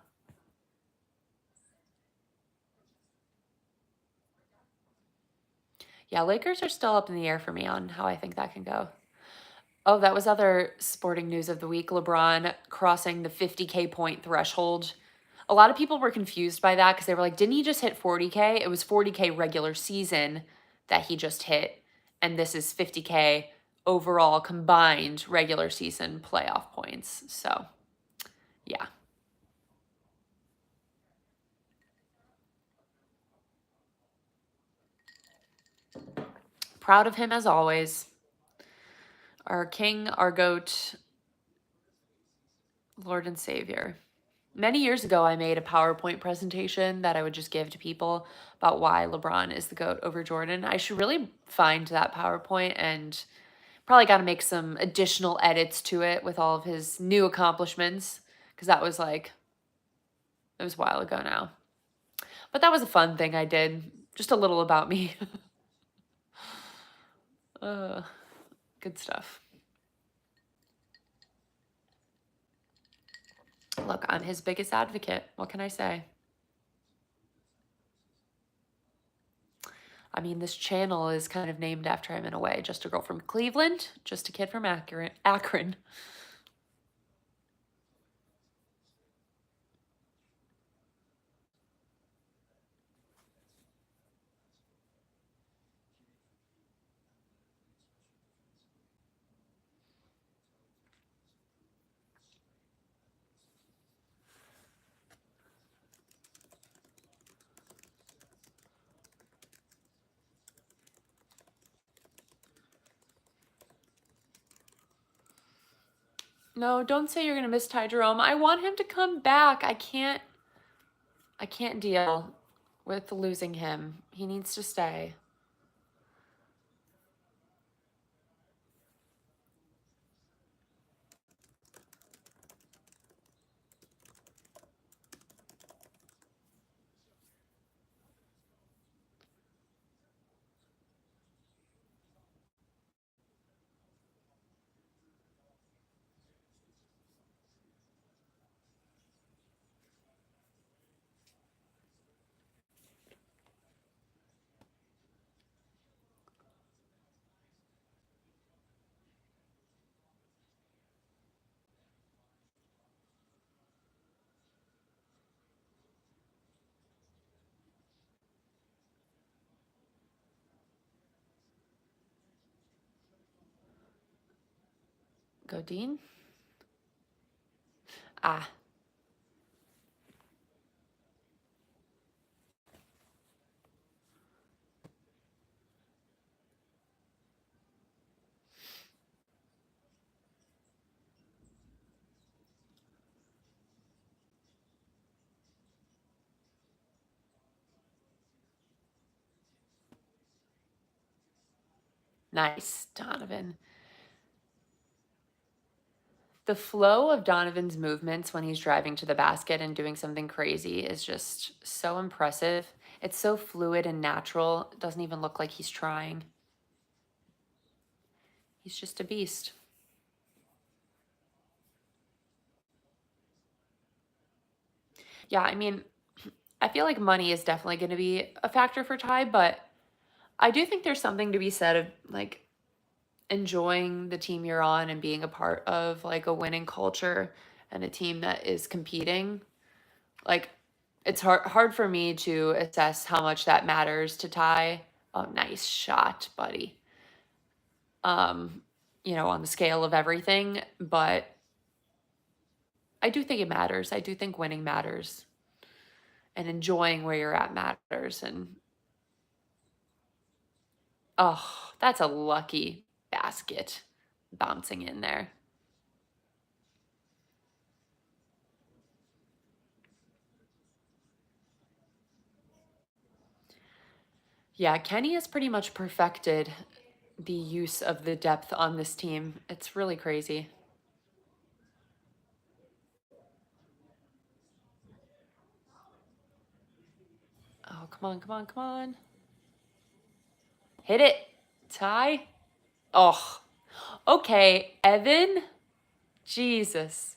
Yeah, Lakers are still up in the air for me on how I think that can go. Oh, that was other sporting news of the week. LeBron crossing the 50K point threshold. A lot of people were confused by that because they were like, didn't he just hit 40K? It was 40K regular season that he just hit. And this is 50K overall combined regular season playoff points. So, yeah. Proud of him as always. Our king, our goat, Lord and Savior. Many years ago, I made a PowerPoint presentation that I would just give to people about why LeBron is the GOAT over Jordan. I should really find that PowerPoint and probably got to make some additional edits to it with all of his new accomplishments because that was it was a while ago now. But that was a fun thing I did. Just a little about me. Good stuff. Look, I'm his biggest advocate. What can I say? I mean, this channel is kind of named after him in a way. Just a girl from Cleveland, just a kid from Akron. No, don't say you're going to miss Ty Jerome. I want him to come back. I can't. I can't deal with losing him. He needs to stay. Go Dean. Ah. Nice, Donovan. The flow of Donovan's movements when he's driving to the basket and doing something crazy is just so impressive. It's so fluid and natural. It doesn't even look like he's trying. He's just a beast. Yeah, I mean, I feel like money is definitely going to be a factor for Ty, but I do think there's something to be said of like enjoying the team you're on and being a part of like a winning culture and a team that is competing. Like it's hard for me to assess how much that matters to Ty. Oh, nice shot, buddy. On the scale of everything, but I do think it matters. I do think winning matters and enjoying where you're at matters. And oh, that's a lucky basket bouncing in there. Yeah, Kenny has pretty much perfected the use of the depth on this team. It's really crazy. Oh, come on, come on, come on. Hit it, Ty. Oh, okay, Evan. Jesus.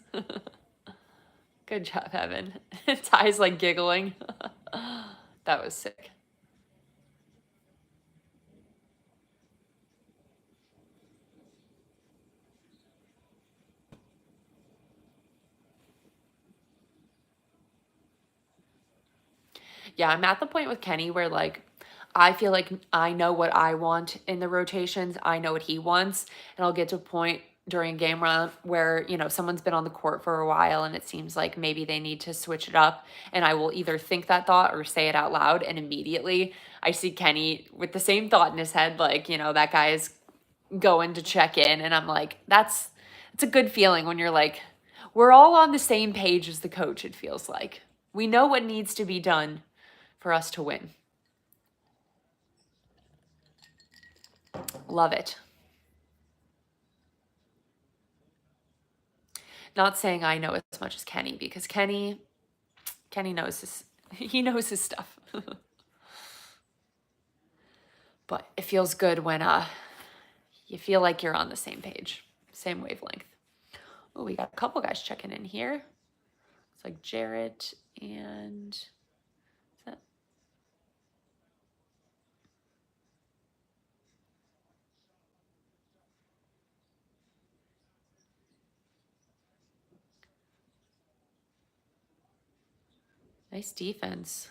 Good job, Evan. Ty's like giggling. That was sick. Yeah, I'm at the point with Kenny where like I feel like I know what I want in the rotations. I know what he wants. And I'll get to a point during a game run where, someone's been on the court for a while and it seems like maybe they need to switch it up. And I will either think that thought or say it out loud. And immediately I see Kenny with the same thought in his head, like, that guy is going to check in. And I'm like, it's a good feeling when you're like, we're all on the same page as the coach, it feels like. We know what needs to be done for us to win. Love it. Not saying I know as much as Kenny because Kenny knows he knows his stuff. But it feels good when you feel like you're on the same page, same wavelength. Oh, we got a couple guys checking in here. It's like Jarrett and nice defense.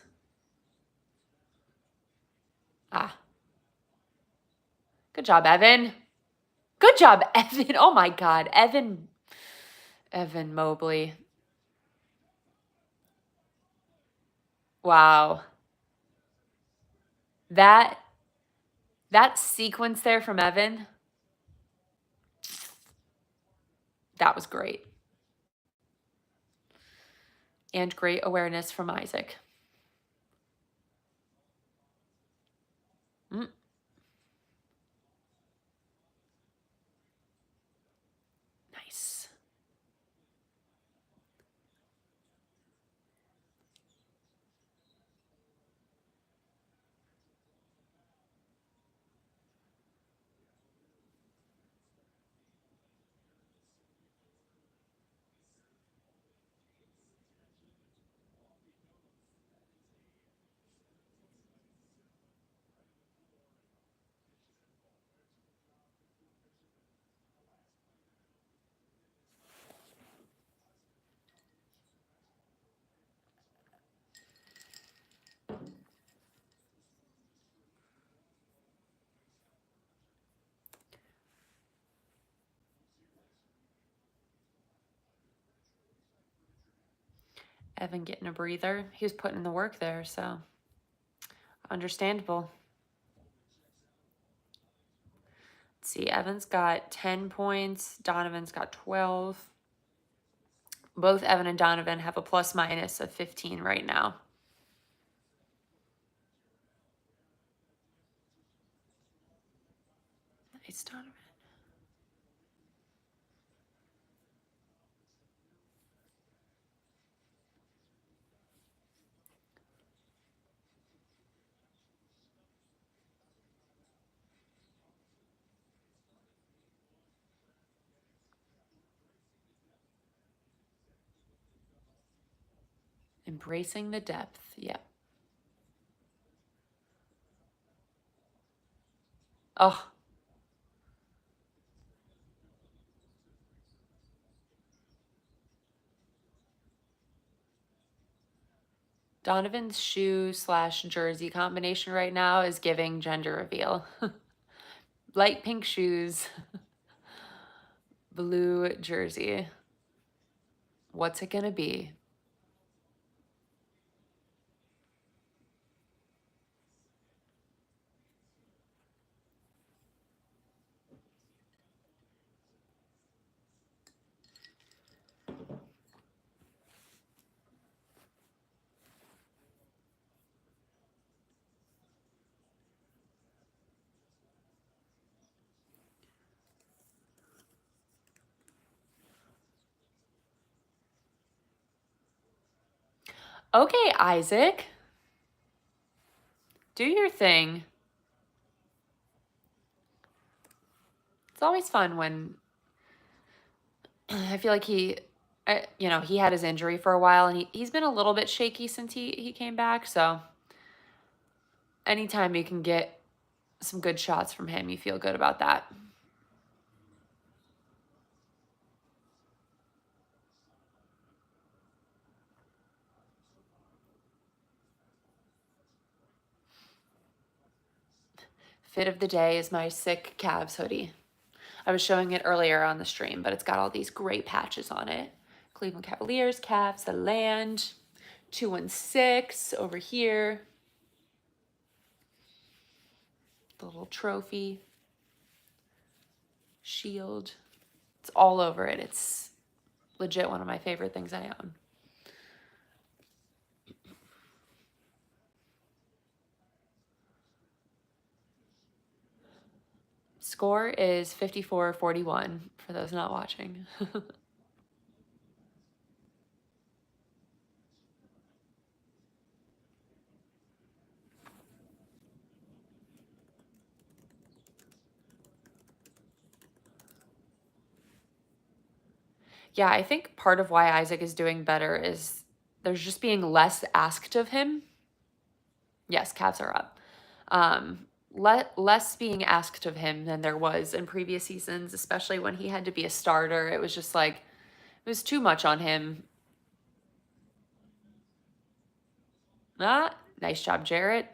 Ah. Good job, Evan. Good job, Evan. Oh my God. Evan Mobley. Wow. That sequence there from Evan, that was great. And great awareness from Isaac. Mm, nice. Evan getting a breather. He was putting in the work there, so understandable. Let's see, Evan's got 10 points. Donovan's got 12. Both Evan and Donovan have a plus minus of 15 right now. Nice, Donovan. Embracing the depth. Yeah. Oh, Donovan's shoe / jersey combination right now is giving gender reveal. Light pink shoes, blue jersey. What's it gonna be? Okay, Isaac. Do your thing. It's always fun when I feel like he had his injury for a while, and he's been a little bit shaky since he came back. So anytime you can get some good shots from him, you feel good about that. Fit of the day is my sick Cavs hoodie. I was showing it earlier on the stream, but it's got all these great patches on it. Cleveland Cavaliers, Cavs, the land, 216 over here. The little trophy, shield. It's all over it. It's legit one of my favorite things I own. Score is 54-41 for those not watching. Yeah, I think part of why Isaac is doing better is there's just being less asked of him. Yes, Cavs are up. Less being asked of him than there was in previous seasons, especially when he had to be a starter. It was just like, it was too much on him. Ah, nice job, Jarrett.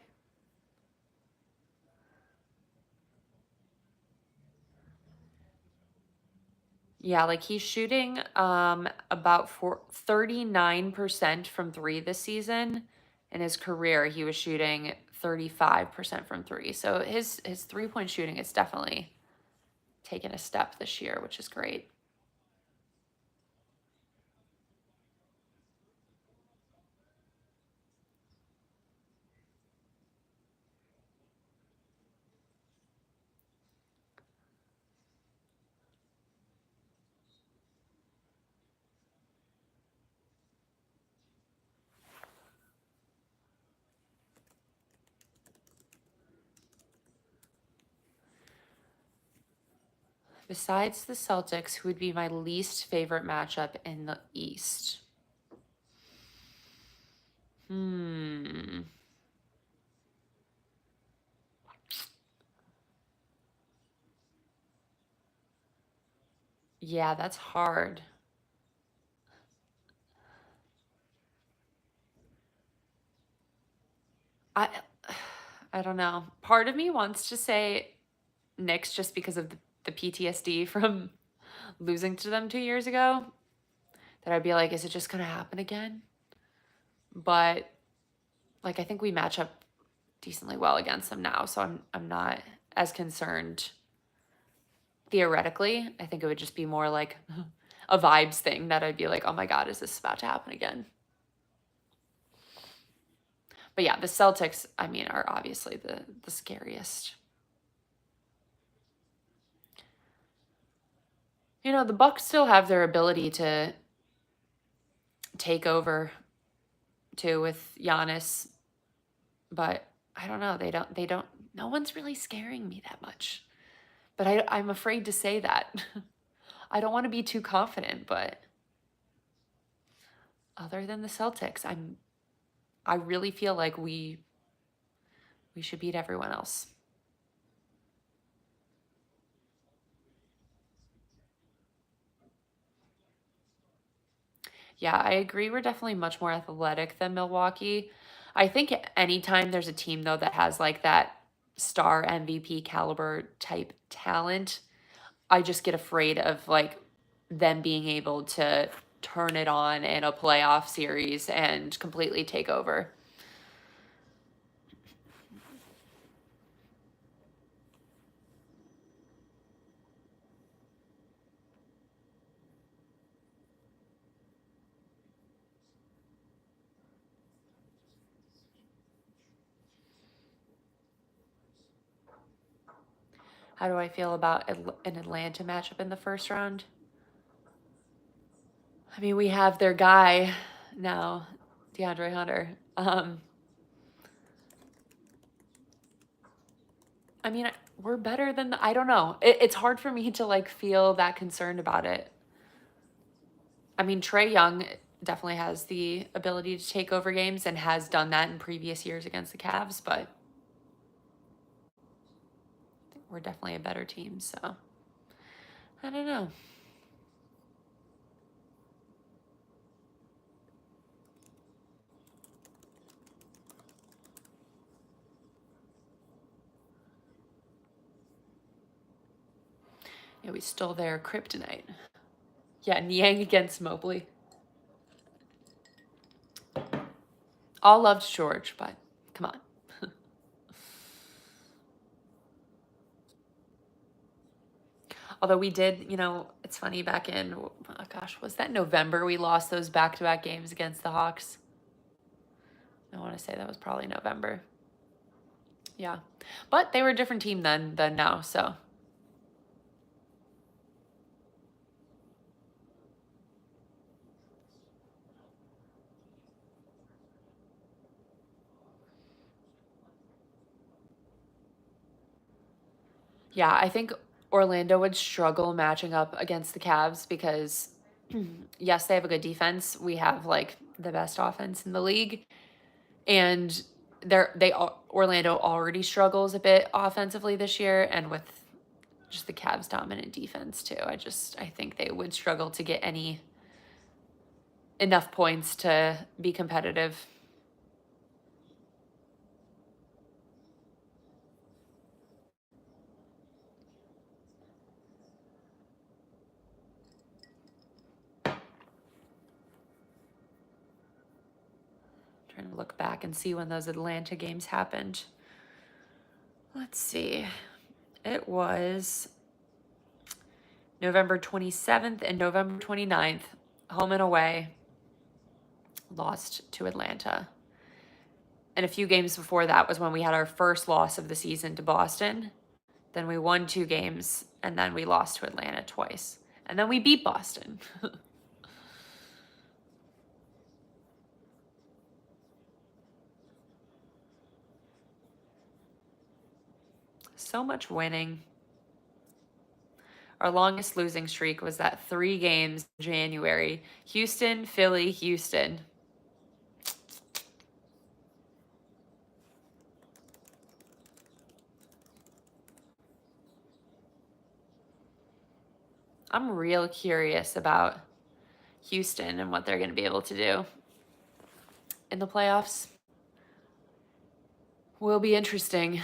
Yeah, like he's shooting about 39% from three this season. In his career, he was shooting 35% from three. So his 3-point shooting is definitely taken a step this year, which is great. Besides the Celtics, who would be my least favorite matchup in the East? Hmm. Yeah, that's hard. I I don't know. Part of me wants to say Knicks just because of the PTSD from losing to them 2 years ago. That I'd be like, is it just gonna happen again? But like I think we match up decently well against them now, so I'm not as concerned theoretically. I think it would just be more like a vibes thing that I'd be like, oh my God, is this about to happen again? But yeah, the Celtics, I mean, are obviously the scariest. You know, the Bucks still have their ability to take over too with Giannis, but I don't know. They don't no one's really scaring me that much. But I'm afraid to say that. I don't want to be too confident, but other than the Celtics, I really feel like we should beat everyone else. Yeah, I agree. We're definitely much more athletic than Milwaukee. I think anytime there's a team though that has like that star MVP caliber type talent, I just get afraid of like them being able to turn it on in a playoff series and completely take over. How do I feel about an Atlanta matchup in the first round? I mean, we have their guy now, DeAndre Hunter. I mean, we're better than I don't know. It's hard for me to like feel that concerned about it. I mean, Trey Young definitely has the ability to take over games and has done that in previous years against the Cavs, but we're definitely a better team. So I don't know. Yeah, we stole their kryptonite. Yeah, Niang against Mobley. All loved George, but come on. Although we did, it's funny back in, oh gosh, was that November we lost those back to back games against the Hawks? I want to say that was probably November. Yeah. But they were a different team then than now, so. Yeah, I think Orlando would struggle matching up against the Cavs because yes, they have a good defense. We have like the best offense in the league, and Orlando already struggles a bit offensively this year, and with just the Cavs' dominant defense too. I think they would struggle to get any enough points to be competitive. Trying to look back and see when those Atlanta games happened. Let's see. It was November 27th and November 29th, home and away, lost to Atlanta. And a few games before that was when we had our first loss of the season to Boston. Then we won 2 games, and then we lost to Atlanta twice. And then we beat Boston. So much winning. Our longest losing streak was that 3 games in January. Houston, Philly, Houston. I'm real curious about Houston and what they're going to be able to do in the playoffs. Will be interesting.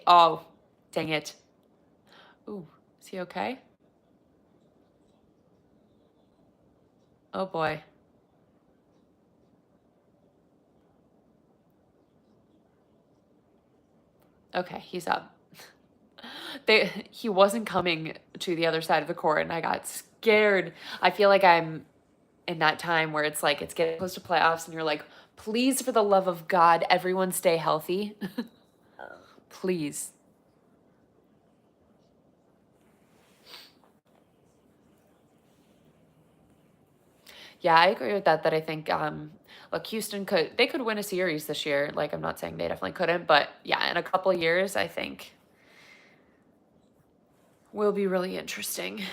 Oh, dang it. Ooh, is he okay? Oh boy. Okay, he's up. He wasn't coming to the other side of the court, and I got scared. I feel like I'm in that time where it's like it's getting close to playoffs, and you're like, please, for the love of God, everyone stay healthy. Please. Yeah, I agree with that. That I think, look, Houston could win a series this year. Like, I'm not saying they definitely couldn't, but yeah, in a couple years, I think will be really interesting.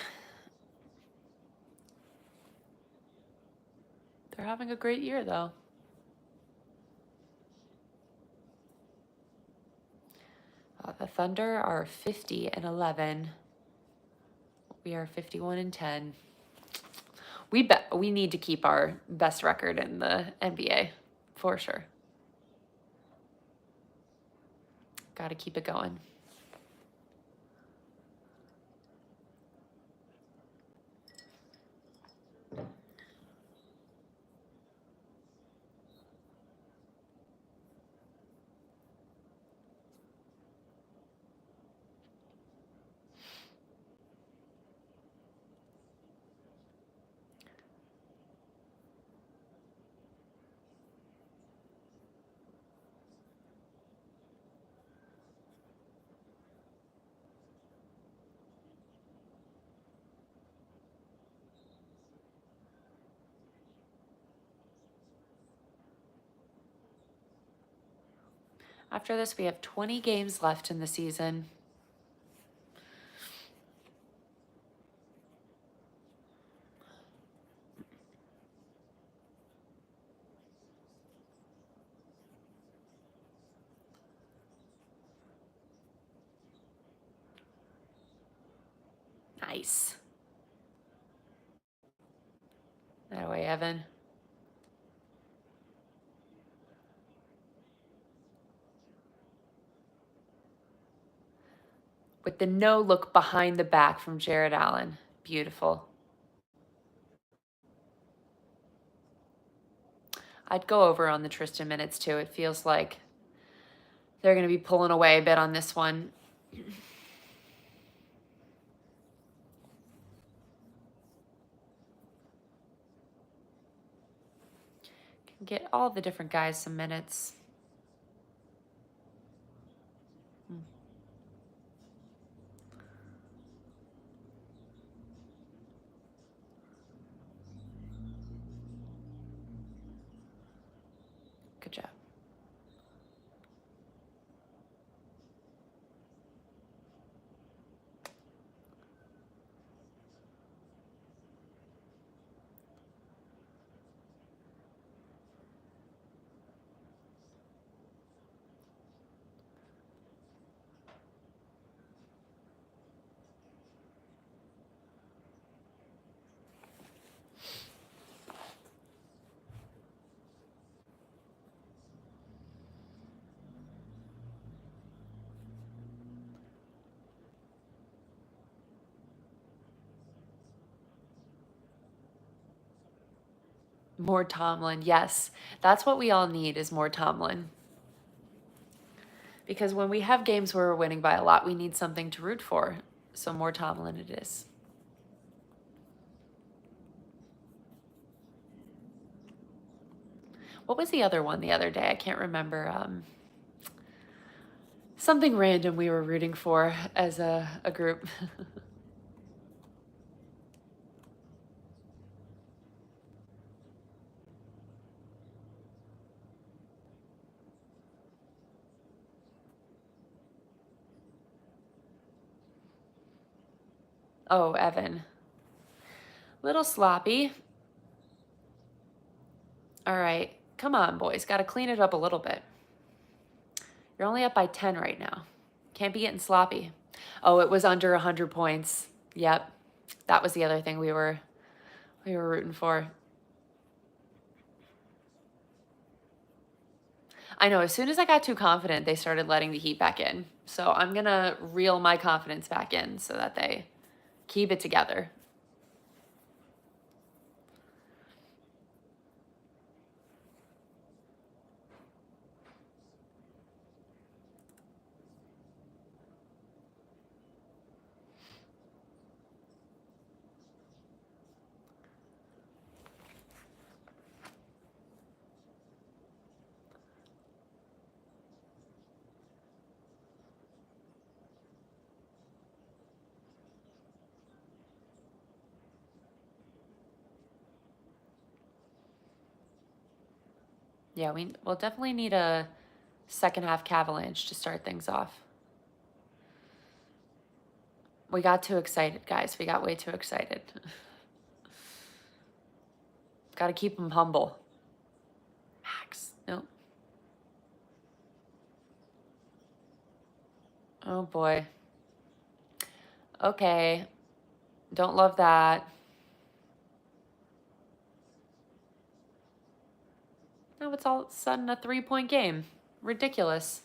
They're having a great year, though. The Thunder are 50-11. We are 51-10. We need to keep our best record in the NBA, for sure. Got to keep it going. After this, we have 20 games left in the season. Nice. That way, Evan. With the no look behind the back from Jared Allen. Beautiful. I'd go over on the Tristan minutes too. It feels like they're going to be pulling away a bit on this one. Can get all the different guys some minutes. Good job. More Tomlin, yes. That's what we all need is more Tomlin. Because when we have games where we're winning by a lot, we need something to root for. So more Tomlin it is. What was the other one the other day? I can't remember. Something random we were rooting for as a group. Oh, Evan. Little sloppy. All right. Come on, boys. Got to clean it up a little bit. You're only up by 10 right now. Can't be getting sloppy. Oh, it was under 100 points. Yep. That was the other thing we were rooting for. I know, as soon as I got too confident, they started letting the Heat back in. So I'm going to reel my confidence back in so that they keep it together. Yeah, we'll definitely need a second half Cavalanche to start things off. We got too excited, guys. We got way too excited. Got to keep them humble. Max. Nope. Oh, boy. Okay. Don't love that. Now it's all of a sudden a 3-point game. Ridiculous.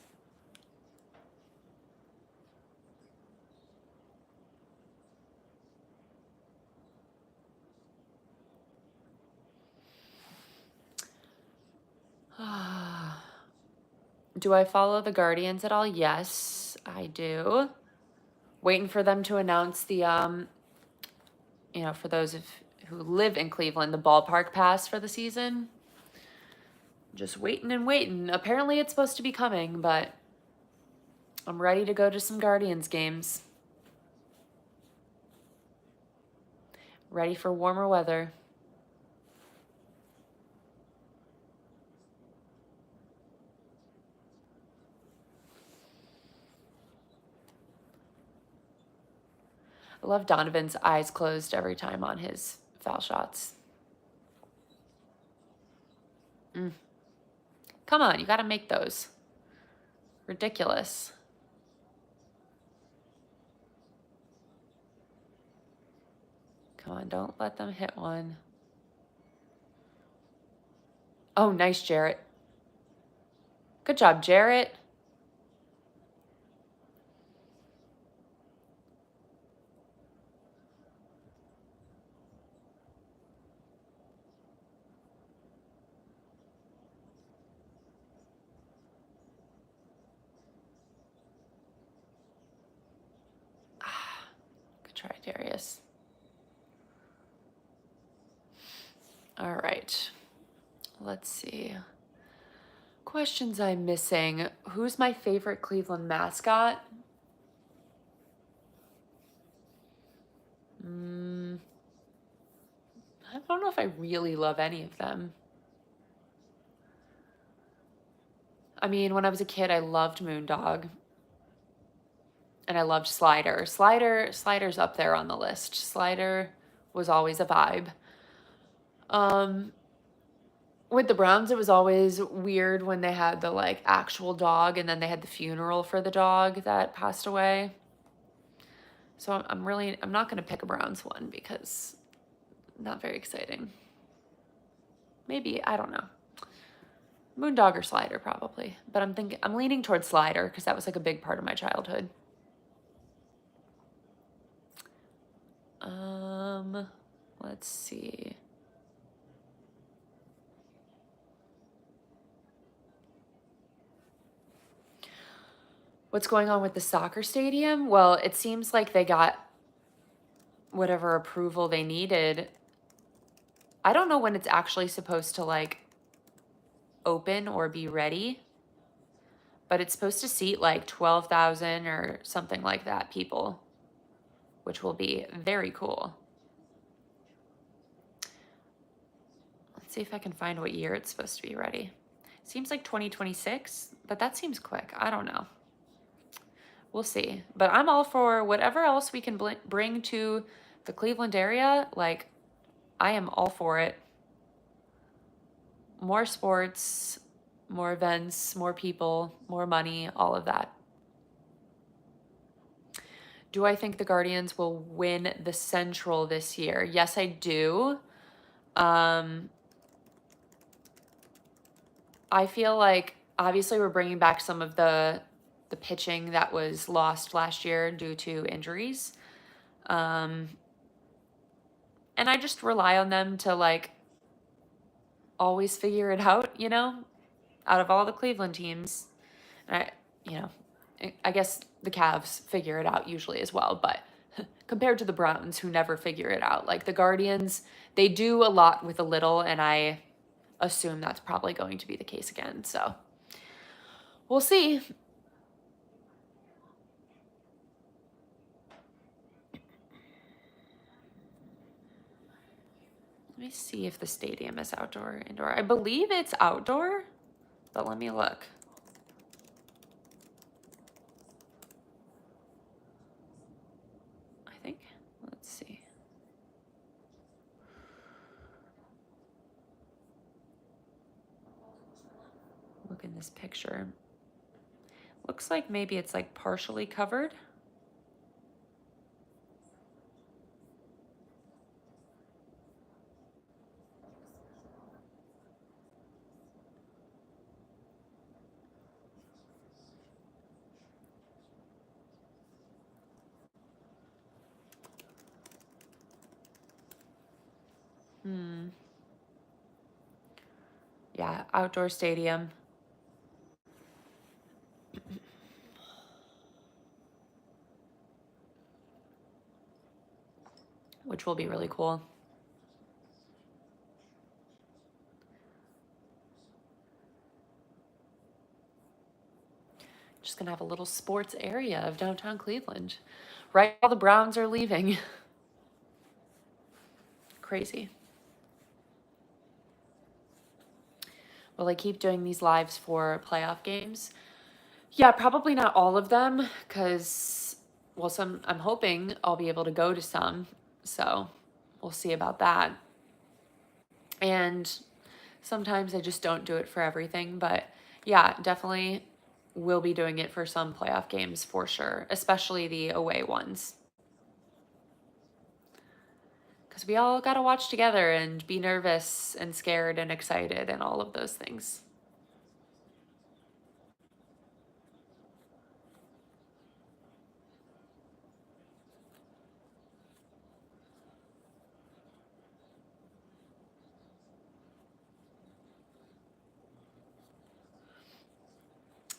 Do I follow the Guardians at all? Yes, I do. Waiting for them to announce the, for those who live in Cleveland, the ballpark pass for the season. Just waiting and waiting. Apparently it's supposed to be coming, but I'm ready to go to some Guardians games. Ready for warmer weather. I love Donovan's eyes closed every time on his foul shots. Come on, you got to make those. Ridiculous. Come on, don't let them hit one. Oh, nice, Jarrett. Good job, Jarrett. Good try, Darius. All right. Let's see. Questions I'm missing. Who's my favorite Cleveland mascot? I don't know if I really love any of them. I mean, when I was a kid, I loved Moondog. And I loved Slider. Slider's up there on the list. Slider was always a vibe. With the Browns, it was always weird when they had the like actual dog and then they had the funeral for the dog that passed away. So I'm not going to pick a Browns one because not very exciting. Maybe, I don't know. Moondog or Slider probably, but I'm leaning towards Slider because that was like a big part of my childhood. Let's see. What's going on with the soccer stadium? Well, it seems like they got whatever approval they needed. I don't know when it's actually supposed to like open or be ready, but it's supposed to seat like 12,000 or something like that people, which will be very cool. Let's see if I can find what year it's supposed to be ready. Seems like 2026, but that seems quick. I don't know. We'll see. But I'm all for whatever else we can bring to the Cleveland area. Like, I am all for it. More sports, more events, more people, more money, all of that. Do I think the Guardians will win the Central this year? Yes, I do. I feel like obviously we're bringing back some of the pitching that was lost last year due to injuries. And I just rely on them to like always figure it out, you know, out of all the Cleveland teams. And I guess the Cavs figure it out usually as well, but compared to the Browns who never figure it out, like the Guardians, they do a lot with a little, and I assume that's probably going to be the case again. So we'll see. Let me see if the stadium is outdoor or indoor. I believe it's outdoor, but let me look. I think, let's see. Look in this picture. Looks like maybe it's like partially covered. Yeah, outdoor stadium. Which will be really cool. Just gonna have a little sports area of downtown Cleveland. Right while the Browns are leaving. Crazy. Will I keep doing these lives for playoff games? Yeah, probably not all of them, because, well, some, I'm hoping I'll be able to go to some, so we'll see about that. And sometimes I just don't do it for everything, but yeah, definitely will be doing it for some playoff games for sure, especially the away ones. Because we all got to watch together and be nervous and scared and excited and all of those things.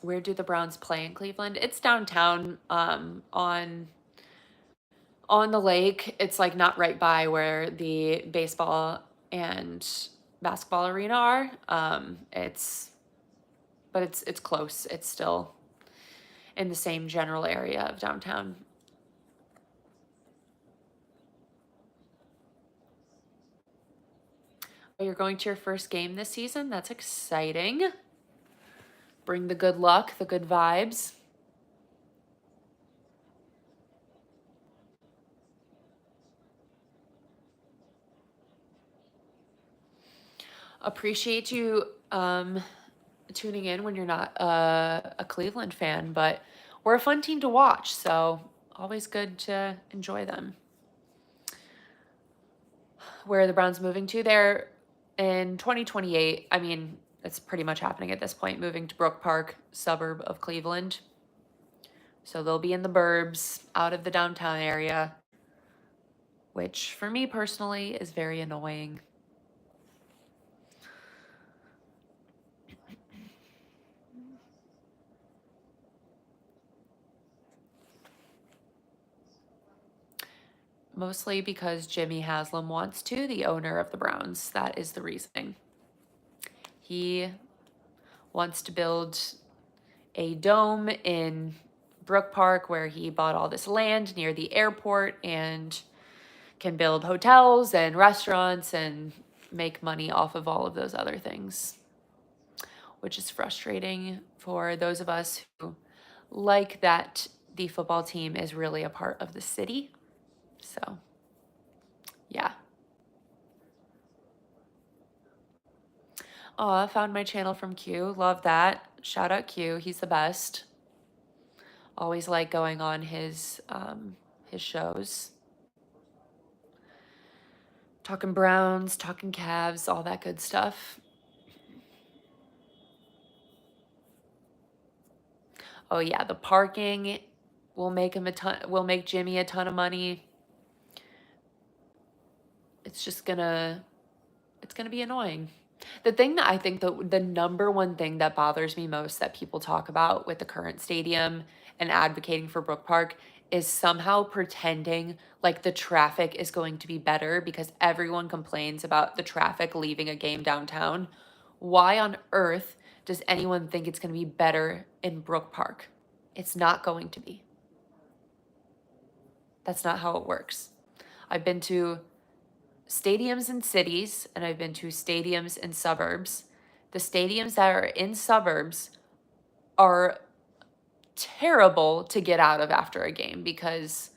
Where do the Browns play in Cleveland? It's downtown, on the lake. It's like not right by where the baseball and basketball arena are. But it's close. It's still in the same general area of downtown. Oh, you're going to your first game this season? That's exciting. Bring the good luck, the good vibes. Appreciate you tuning in when you're not a Cleveland fan, but we're a fun team to watch, so always good to enjoy them. Where are the Browns moving to? They're in 2028. I mean, it's pretty much happening at this point, moving to Brook Park, suburb of Cleveland. So they'll be in the burbs, out of the downtown area, which for me personally is very annoying. Mostly because Jimmy Haslam wants to, the owner of the Browns. That is the reasoning. He wants to build a dome in Brook Park where he bought all this land near the airport and can build hotels and restaurants and make money off of all of those other things, which is frustrating for those of us who like that the football team is really a part of the city. So, yeah. I found my channel from Q. Love that. Shout out Q. He's the best. Always like going on his shows. Talking Browns, talking Cavs, all that good stuff. Oh yeah, the parking will make Jimmy a ton of money. It's just gonna be annoying. The thing that I think the number one thing that bothers me most that people talk about with the current stadium and advocating for Brook Park is somehow pretending like the traffic is going to be better because everyone complains about the traffic leaving a game downtown. Why on earth does anyone think it's going to be better in Brook Park? It's not going to be. That's not how it works. I've been to stadiums in cities and I've been to stadiums in suburbs. The stadiums that are in suburbs are terrible to get out of after a game because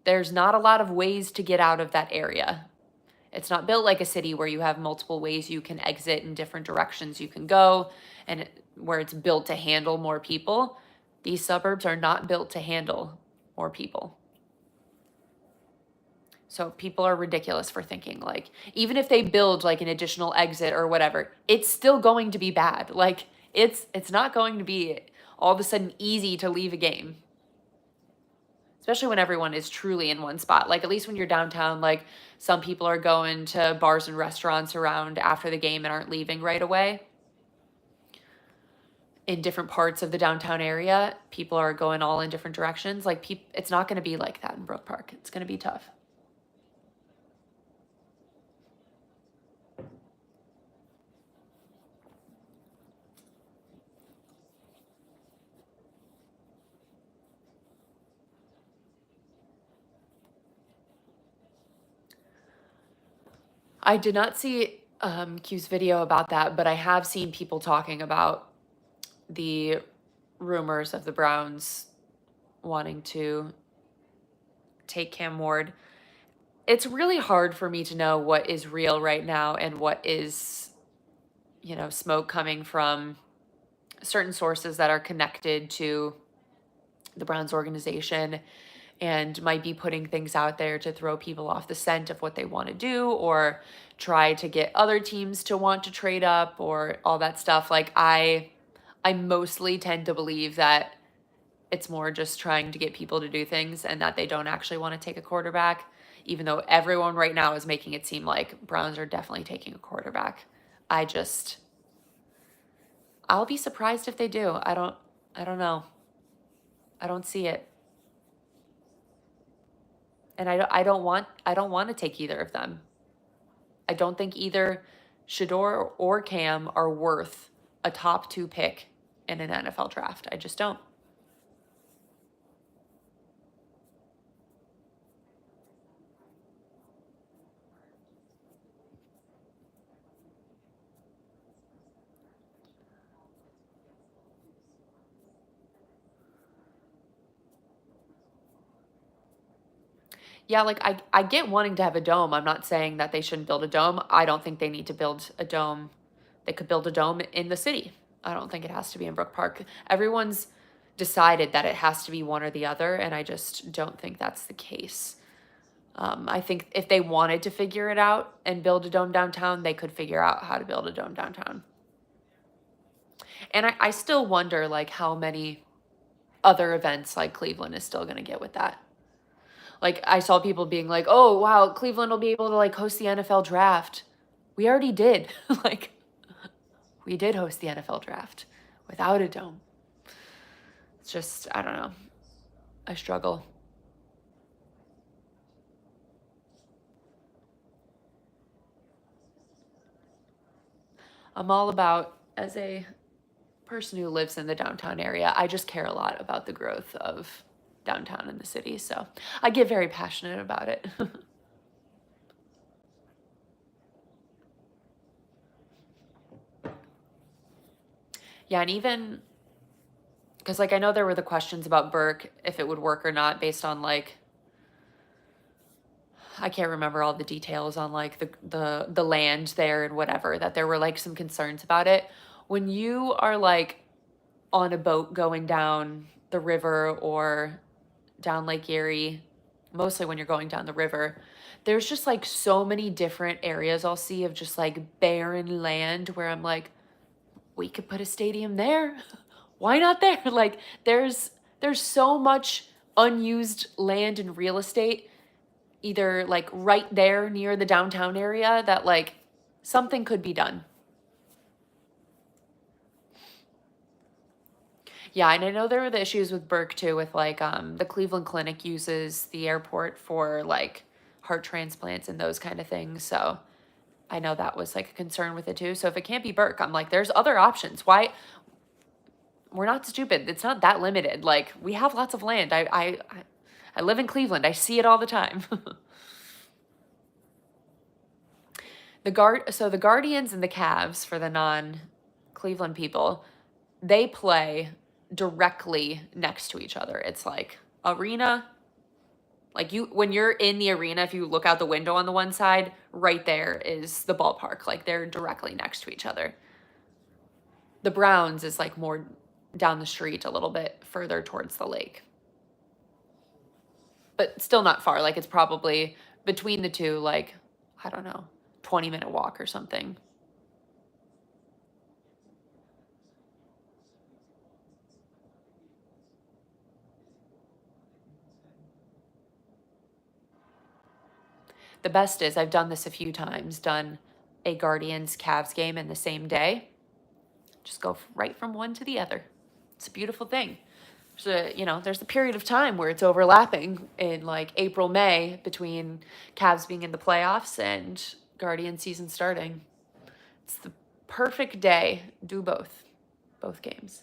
there's not a lot of ways to get out of that area. It's not built like a city where you have multiple ways you can exit in different directions you can go and where it's built to handle more people. These suburbs are not built to handle more people. So people are ridiculous for thinking like, even if they build like an additional exit or whatever, it's still going to be bad. Like it's not going to be all of a sudden easy to leave a game. Especially when everyone is truly in one spot. Like at least when you're downtown, like some people are going to bars and restaurants around after the game and aren't leaving right away. In different parts of the downtown area, people are going all in different directions. Like it's not going to be like that in Brook Park. It's going to be tough. I did not see Q's video about that, but I have seen people talking about the rumors of the Browns wanting to take Cam Ward. It's really hard for me to know what is real right now and what is, smoke coming from certain sources that are connected to the Browns organization and might be putting things out there to throw people off the scent of what they want to do or try to get other teams to want to trade up or all that stuff. Like I mostly tend to believe that it's more just trying to get people to do things and that they don't actually want to take a quarterback, even though everyone right now is making it seem like Browns are definitely taking a quarterback. I'll be surprised if they do. I don't know. I don't see it. And I don't want to take either of them. I don't think either Shador or Cam are worth a top 2 pick in an NFL draft. I just don't. Yeah, like I get wanting to have a dome. I'm not saying that they shouldn't build a dome. I don't think they need to build a dome. They could build a dome in the city. I don't think it has to be in Brook Park. Everyone's decided that it has to be one or the other, and I just don't think that's the case. I think if they wanted to figure it out and build a dome downtown, they could figure out how to build a dome downtown. And I still wonder like how many other events like Cleveland is still going to get with that. Like I saw people being like, "Oh, wow, Cleveland will be able to like host the NFL draft." We already did. Like we did host the NFL draft without a dome. It's just, I don't know. I struggle. I'm all about, as a person who lives in the downtown area, I just care a lot about the growth of downtown in the city. So I get very passionate about it. Yeah, and even Because, like, I know there were the questions about Burke, if it would work or not, based on, like, I can't remember all the details on, like, the land there and whatever, that there were, like, some concerns about it. When you are, like, on a boat going down the river or down Lake Erie, mostly when you're going down the river, there's just, like, so many different areas I'll see of just, like, barren land where I'm like, we could put a stadium there. Why not there? Like, there's so much unused land and real estate, either like right there near the downtown area, that like something could be done. Yeah, and I know there were the issues with Burke too, with like the Cleveland Clinic uses the airport for like heart transplants and those kind of things. So I know that was like a concern with it too. So if it can't be Burke, I'm like, there's other options. Why? We're not stupid. It's not that limited. Like, we have lots of land. I live in Cleveland. I see it all the time. So the Guardians and the Cavs, for the non-Cleveland people, they play directly next to each other. It's like arena. Like, when you're in the arena, if you look out the window on the one side, right there is the ballpark. Like, they're directly next to each other. The Browns is like more down the street a little bit further towards the lake. But still not far. Like, it's probably between the two, like, I don't know, 20-minute walk or something. The best is, I've done this a few times, done a Guardians Cavs game in the same day. Just go right from one to the other. It's a beautiful thing. So, there's the period of time where it's overlapping in like April, May, between Cavs being in the playoffs and Guardian season starting. It's the perfect day. Do both games.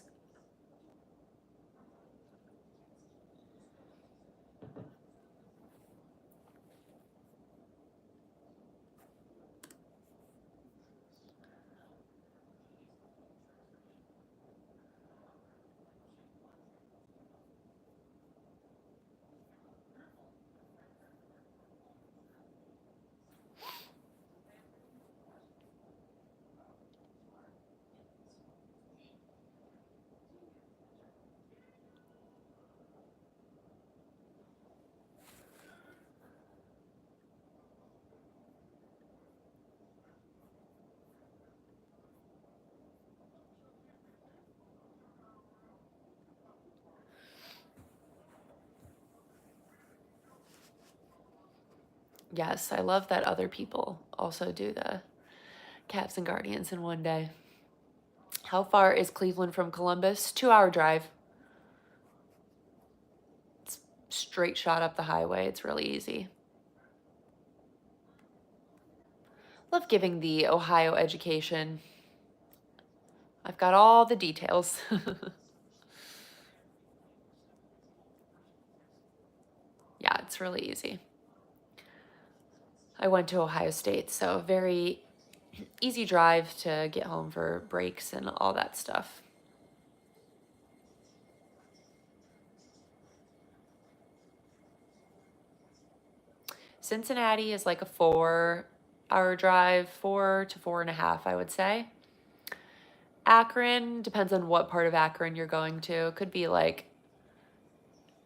Yes, I love that other people also do the Cavs and Guardians in one day. How far is Cleveland from Columbus? 2-hour drive. It's straight shot up the highway. It's really easy. Love giving the Ohio education. I've got all the details. Yeah, it's really easy. I went to Ohio State, so very easy drive to get home for breaks and all that stuff. Cincinnati is like a 4-hour drive, 4 to 4.5, I would say. Akron, depends on what part of Akron you're going to. It could be like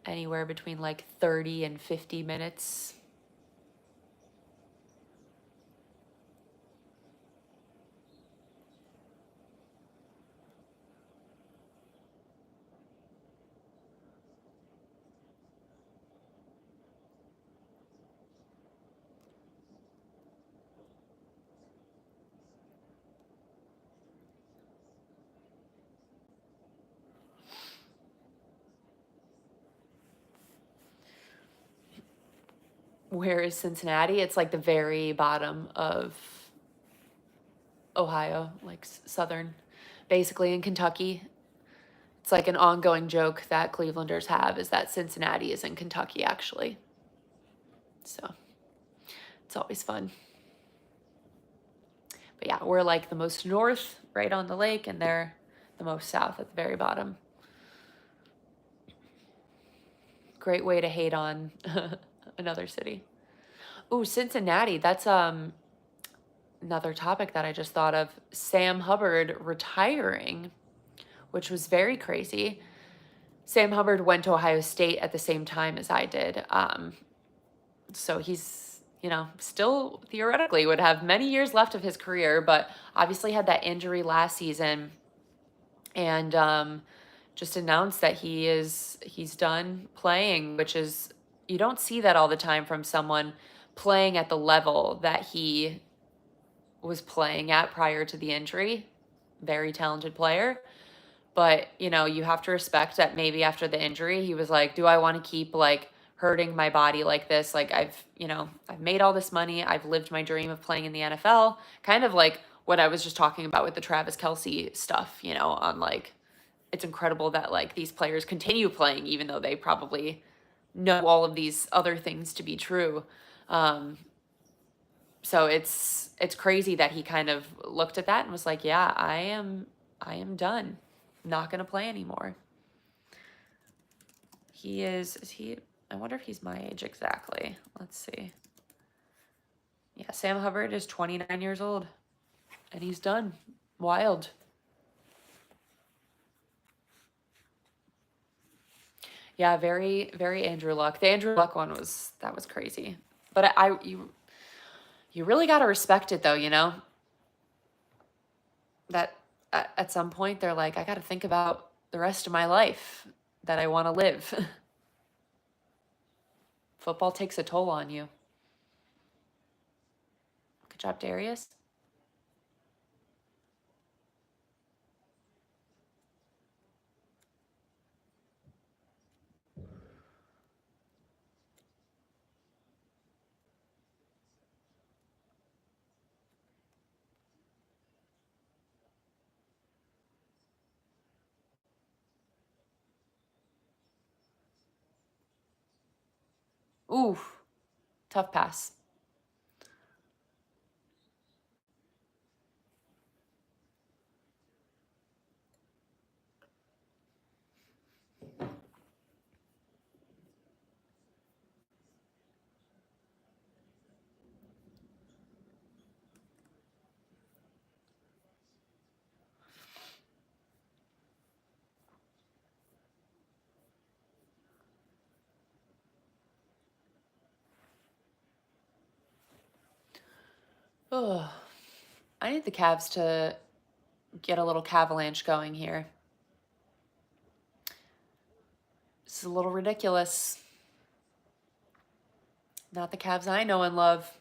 anywhere between like 30 and 50 minutes. Where is Cincinnati? It's like the very bottom of Ohio, like southern, basically in Kentucky. It's like an ongoing joke that Clevelanders have, is that Cincinnati is in Kentucky, actually. So it's always fun. But yeah, we're like the most north, right on the lake, and they're the most south at the very bottom. Great way to hate on another city. Ooh, Cincinnati. That's another topic that I just thought of. Sam Hubbard retiring, which was very crazy. Sam Hubbard went to Ohio State at the same time as I did. So he's, still theoretically would have many years left of his career, but obviously had that injury last season, and just announced that he's done playing, which is, you don't see that all the time from someone playing at the level that he was playing at prior to the injury. Very talented player. But, you have to respect that maybe after the injury, he was like, do I want to keep like hurting my body like this? Like I've made all this money. I've lived my dream of playing in the NFL. Kind of like what I was just talking about with the Travis Kelce stuff, on like, it's incredible that like these players continue playing, even though they probably know all of these other things to be true. So it's crazy that he kind of looked at that and was like, yeah, I am done. Not going to play anymore. I wonder if he's my age exactly. Let's see. Yeah, Sam Hubbard is 29 years old and he's done. Wild. Yeah, very, very Andrew Luck. The Andrew Luck one was crazy. But you really got to respect it though, that at some point they're like, I got to think about the rest of my life that I want to live. Football takes a toll on you. Good job, Darius. Ooh, tough pass. Oh, I need the Cavs to get a little Cavalanche going here. This is a little ridiculous. Not the Cavs I know and love.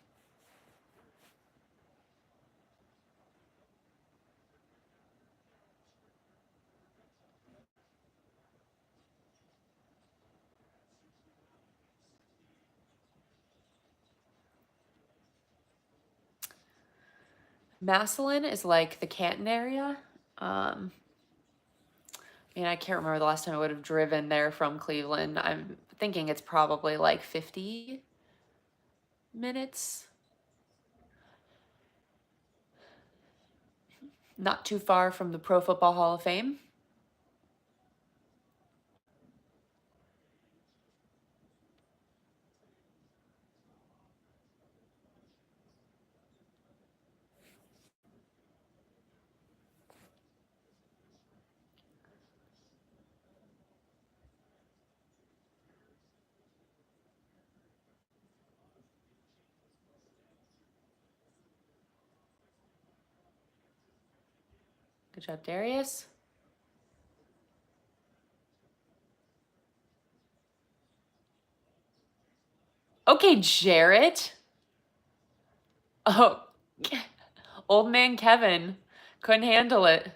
Massillon is like the Canton area. I can't remember the last time I would have driven there from Cleveland. I'm thinking it's probably like 50 minutes. Not too far from the Pro Football Hall of Fame. Good job, Darius. Okay, Jarrett. Oh, old man Kevin couldn't handle it.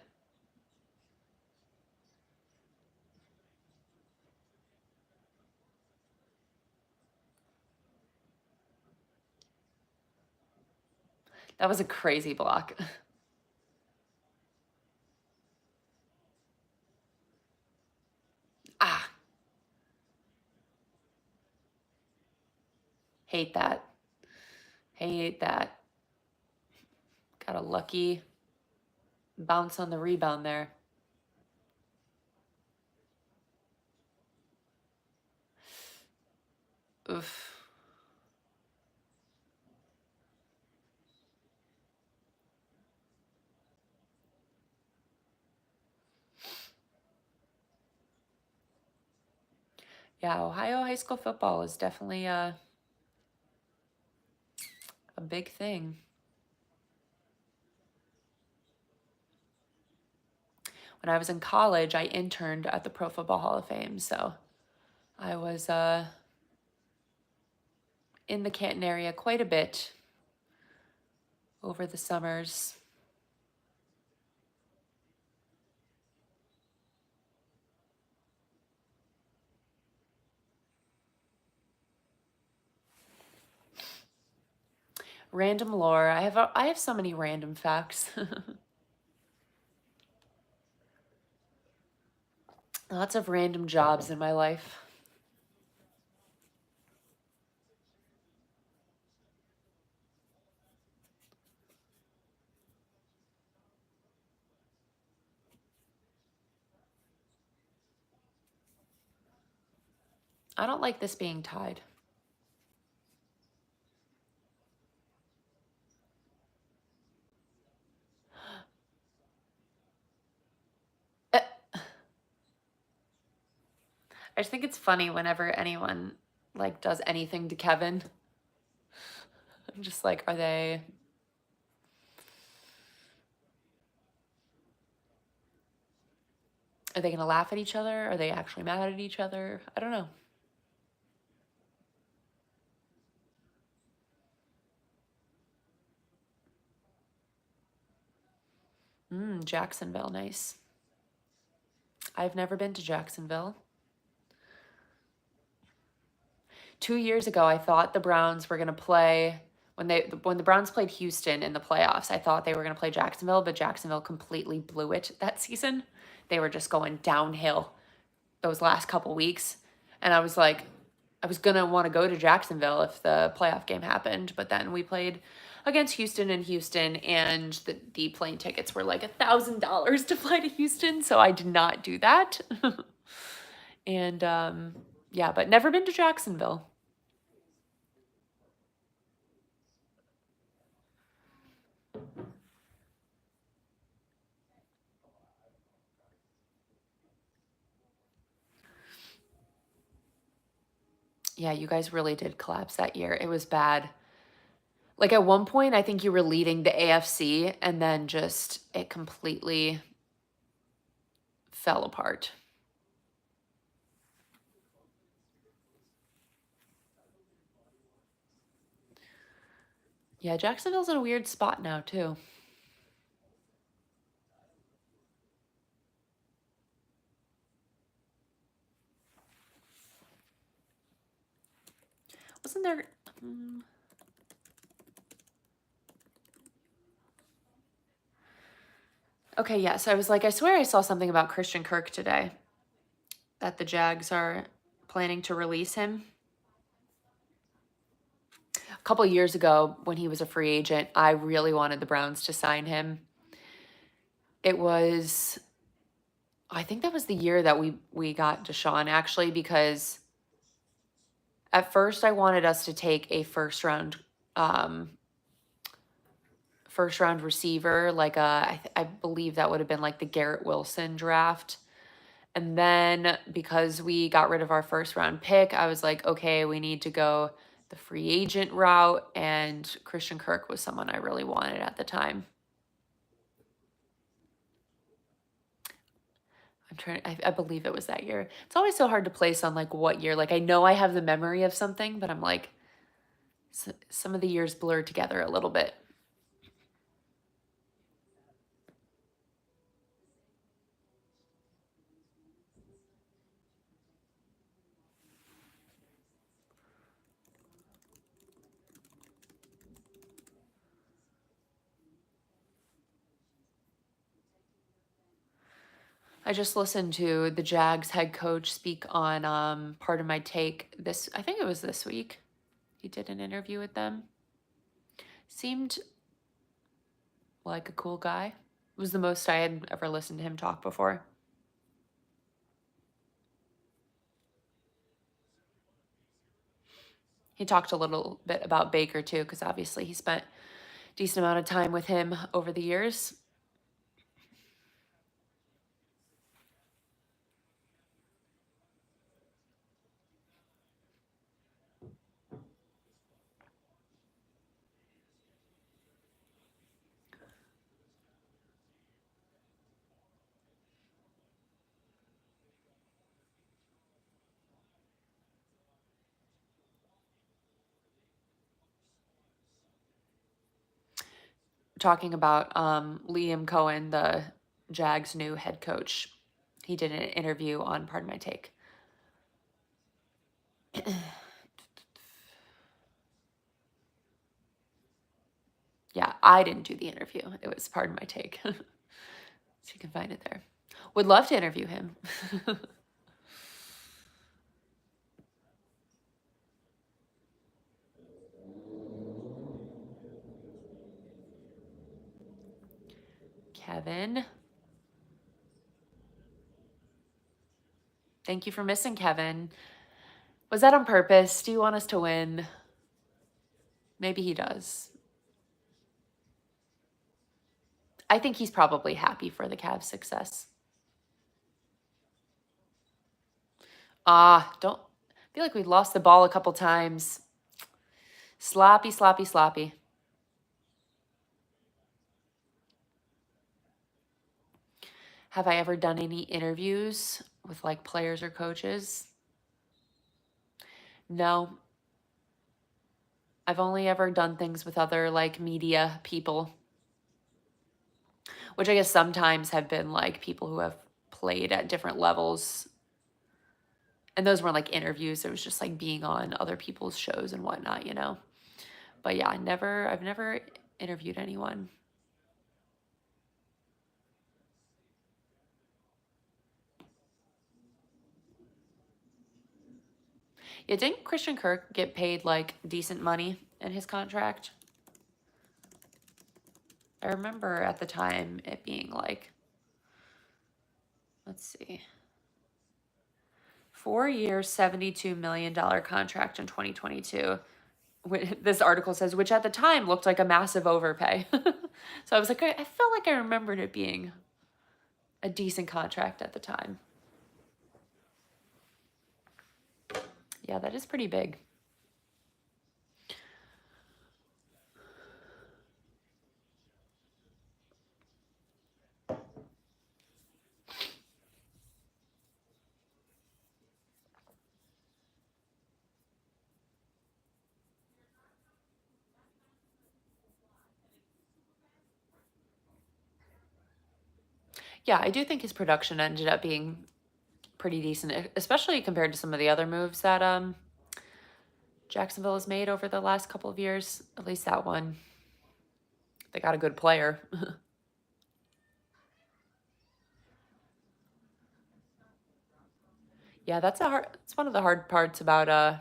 That was a crazy block. Ah, hate that. Hate that. Got a lucky bounce on the rebound there. Oof. Yeah, Ohio high school football is definitely a big thing. When I was in college, I interned at the Pro Football Hall of Fame, so I was in the Canton area quite a bit over the summers. Random lore. I have so many random facts. Lots of random jobs in my life. I don't like this being tied. Eh, I just think it's funny whenever anyone like does anything to Kevin. I'm just like, are they gonna laugh at each other? Are they actually mad at each other? I don't know. Jacksonville, nice. I've never been to Jacksonville. 2 years ago, I thought the Browns were gonna play when the Browns played Houston in the playoffs. I thought they were gonna play Jacksonville, but Jacksonville completely blew it that season. They were just going downhill those last couple weeks, and I was like, I was gonna want to go to Jacksonville if the playoff game happened, but then we played against Houston in Houston, and the plane tickets were like $1,000 to fly to Houston, so I did not do that. And yeah, but never been to Jacksonville. Yeah, you guys really did collapse that year. It was bad. Like at one point, I think you were leading the AFC, and then just it completely fell apart. Yeah, Jacksonville's in a weird spot now, too. Wasn't there... Okay, yeah, so I was like, I swear I saw something about Christian Kirk today, that the Jags are planning to release him. A couple years ago, when he was a free agent, I really wanted the Browns to sign him. It was... I think that was the year that we got Deshaun, actually, because at first I wanted us to take a first round receiver, like I believe that would have been like the Garrett Wilson draft. And then because we got rid of our first round pick, I was like, okay, we need to go the free agent route, and Christian Kirk was someone I really wanted at the time. I believe it was that year. It's always so hard to place on like what year. Like I know I have the memory of something, but I'm like, some of the years blur together a little bit. I just listened to the Jags head coach speak on Part of My Take I think it was this week. He did an interview with them. Seemed like a cool guy. It was the most I had ever listened to him talk before. He talked a little bit about Baker too, because obviously he spent a decent amount of time with him over the years. Talking about Liam Cohen, the Jags' new head coach. He did an interview on Pardon My Take. Yeah, I didn't do the interview. It was Pardon My Take. So you can find it there. Would love to interview him. Kevin. Thank you for missing, Kevin. Was that on purpose? Do you want us to win? Maybe he does. I think he's probably happy for the Cavs' success. Don't feel like we lost the ball a couple times. Sloppy, sloppy, sloppy. Have I ever done any interviews with like players or coaches? No. I've only ever done things with other like media people, which I guess sometimes have been like people who have played at different levels. And those weren't like interviews. It was just like being on other people's shows and whatnot, you know? But yeah, I've never interviewed anyone. Yeah, didn't Christian Kirk get paid like decent money in his contract? I remember at the time it being like, let's see, 4 years, $72 million contract in 2022. This article says, which at the time looked like a massive overpay. So I was like, I felt like I remembered it being a decent contract at the time. Yeah, that is pretty big. Yeah, I do think his production ended up being pretty decent, especially compared to some of the other moves that Jacksonville has made over the last couple of years. At least that one. They got a good player. Yeah, it's one of the hard parts about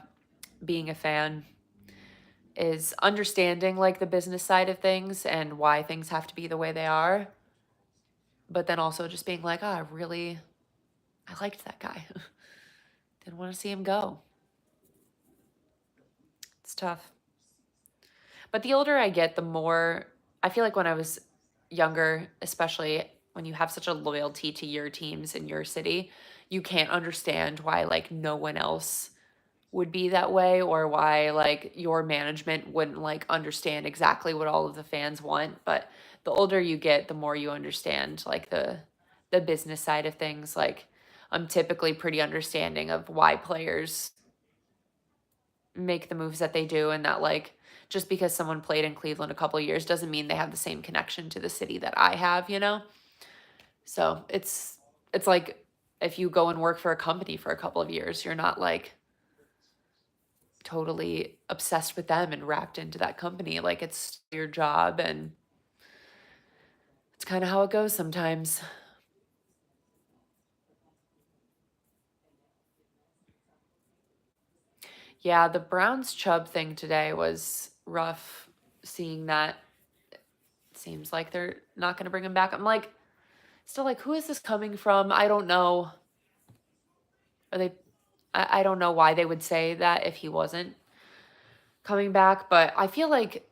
being a fan is understanding like the business side of things and why things have to be the way they are. But then also just being like, I liked that guy. Didn't want to see him go. It's tough. But the older I get, the more I feel like when I was younger, especially when you have such a loyalty to your teams in your city, you can't understand why like no one else would be that way or why like your management wouldn't like understand exactly what all of the fans want. But the older you get, the more you understand like the business side of things. Like I'm typically pretty understanding of why players make the moves that they do and that like just because someone played in Cleveland a couple of years doesn't mean they have the same connection to the city that I have, you know? So it's like if you go and work for a company for a couple of years, you're not like totally obsessed with them and wrapped into that company. Like it's your job and it's kind of how it goes sometimes. Yeah, the Browns Chubb thing today was rough seeing that. It seems like they're not going to bring him back. I'm like, still like, who is this coming from? I don't know. Are they, I don't know why they would say that if he wasn't coming back, but I feel like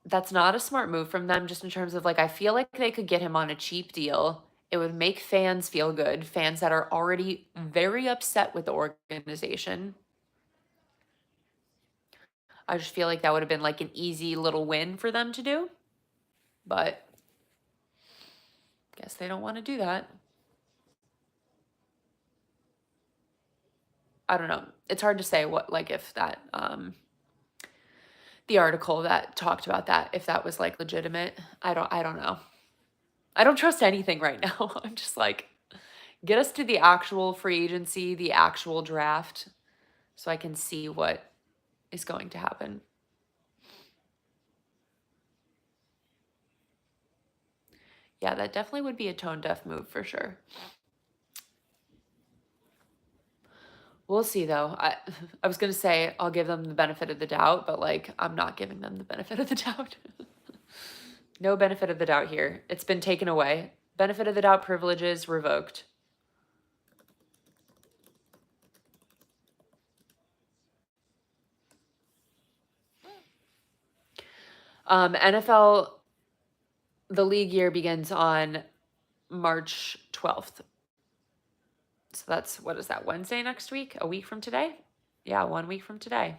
that's not a smart move from them just in terms of like I feel like they could get him on a cheap deal. It would make fans feel good, fans that are already very upset with the organization. I just feel like that would have been like an easy little win for them to do, but guess they don't want to do that. I don't know. It's hard to say what like if that the article that talked about that if that was like legitimate. I don't know. I don't trust anything right now. I'm just like get us to the actual free agency, the actual draft so I can see what is going to happen. Yeah, that definitely would be a tone deaf move for sure. We'll see though. I was gonna say I'll give them the benefit of the doubt, but like I'm not giving them the benefit of the doubt. No benefit of the doubt here. It's been taken away. Benefit of the doubt privileges revoked. NFL, the league year begins on March 12th. So that's, what is that, Wednesday next week? A week from today? Yeah, 1 week from today.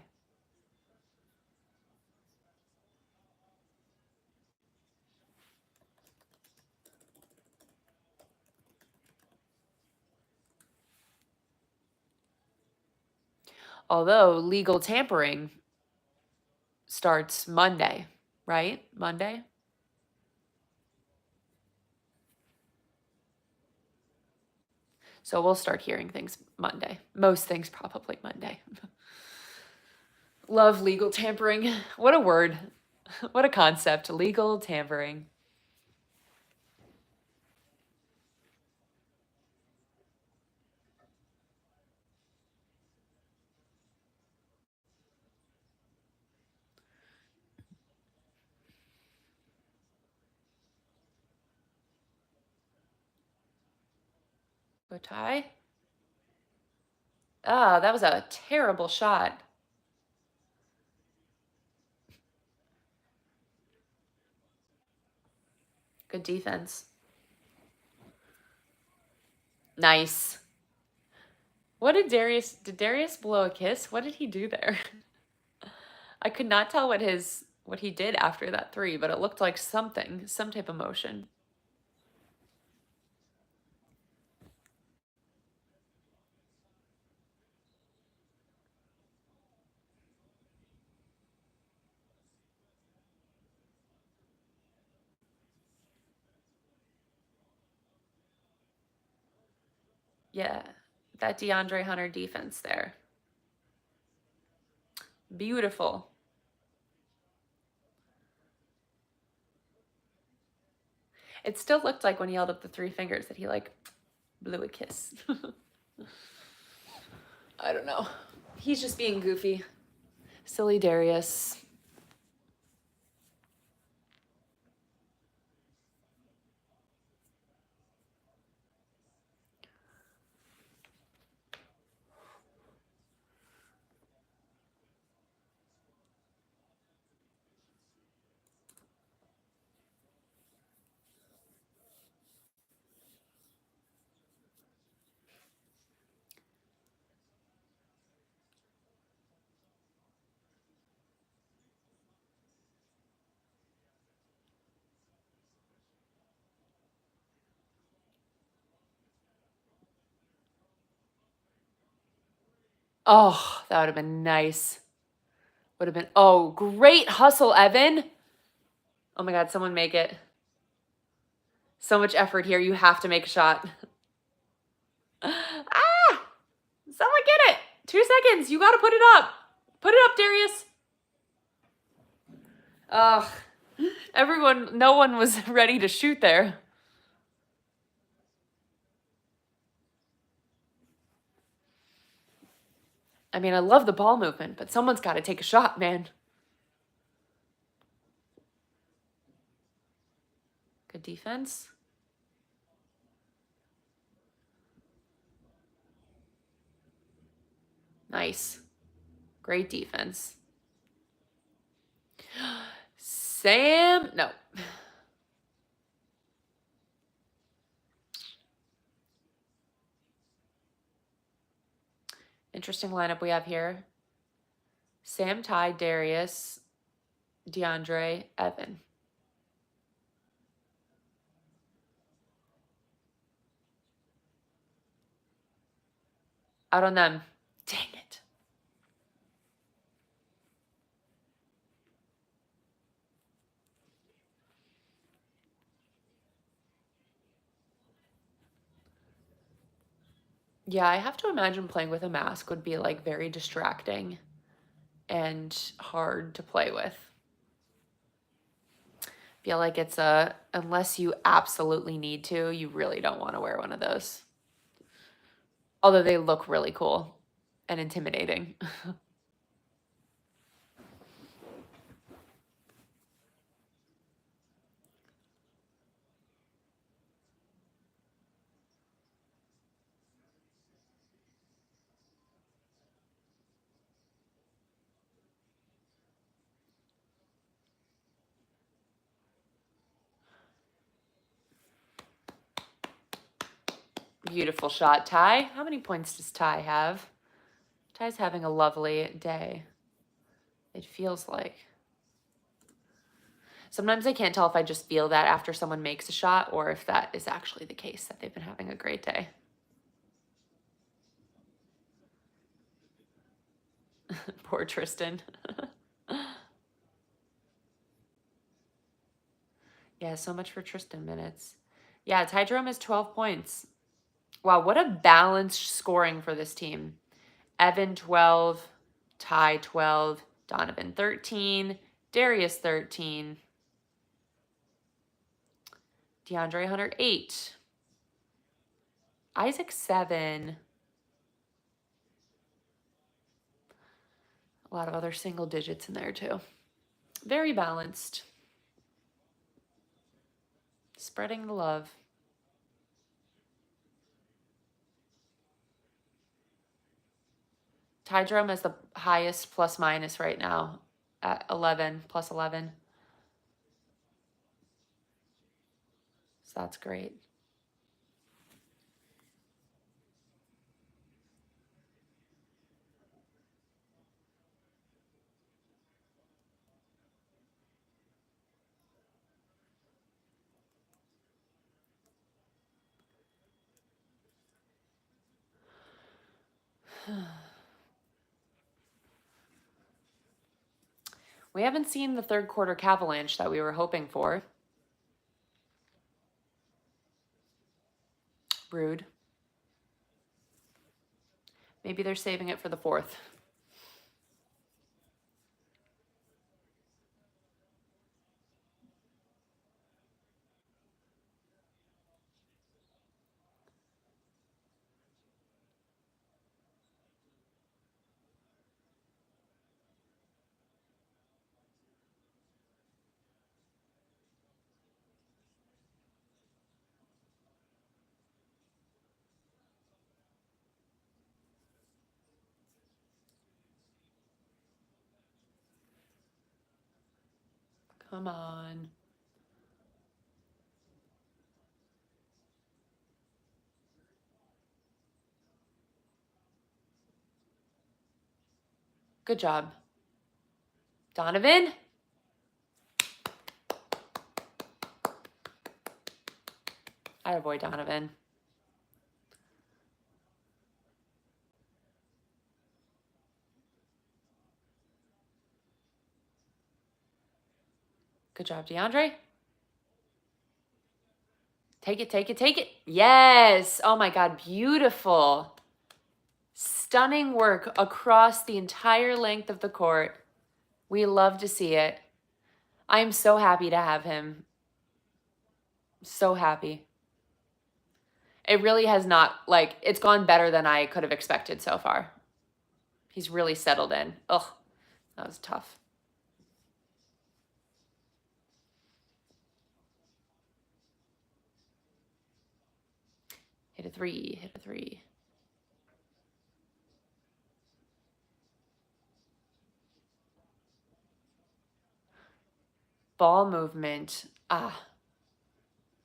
Although legal tampering starts Monday, right? Monday? So we'll start hearing things Monday. Most things probably Monday. Love legal tampering. What a word. What a concept. Legal tampering. Bow tie. Ah, that was a terrible shot. Good defense. Nice. What did Darius blow a kiss? What did he do there? I could not tell what he did after that three, but it looked like something, some type of motion. Yeah, that DeAndre Hunter defense there. Beautiful. It still looked like when he held up the three fingers that he like blew a kiss. I don't know. He's just being goofy. Silly Darius. Oh, that would have been nice. Would have been, oh, great hustle, Evan. Oh my God, someone make it. So much effort here. You have to make a shot. Ah! Someone get it. 2 seconds. You got to put it up. Put it up, Darius. Ugh. No one was ready to shoot there. I mean, I love the ball movement, but someone's got to take a shot, man. Good defense. Nice. Great defense. Sam, no. Interesting lineup we have here. Sam, Ty, Darius, DeAndre, Evan. Out on them. Dang it. Yeah, I have to imagine playing with a mask would be like very distracting and hard to play with. Feel like it's unless you absolutely need to, you really don't want to wear one of those. Although they look really cool and intimidating. Beautiful shot, Ty. How many points does Ty have? Ty's having a lovely day. It feels like. Sometimes I can't tell if I just feel that after someone makes a shot or if that is actually the case, that they've been having a great day. Poor Tristan. Yeah, so much for Tristan minutes. Yeah, Ty Jerome has 12 points. Wow, what a balanced scoring for this team. Evan 12, Ty 12, Donovan 13, Darius 13, DeAndre Hunter 8, Isaac 7. A lot of other single digits in there too. Very balanced. Spreading the love. Ty Jerome is the highest plus minus right now at 11, plus 11. So that's great. We haven't seen the third quarter Cavalanche that we were hoping for. Rude. Maybe they're saving it for the fourth. Come on. Good job. Donovan? I avoid Donovan. Good job, DeAndre. Take it, take it, take it. Yes. Oh my God, beautiful. Stunning work across the entire length of the court. We love to see it. I am so happy to have him. So happy. It really has not, like, it's gone better than I could have expected so far. He's really settled in. Ugh, that was tough. Hit a three, hit a three. Ball movement.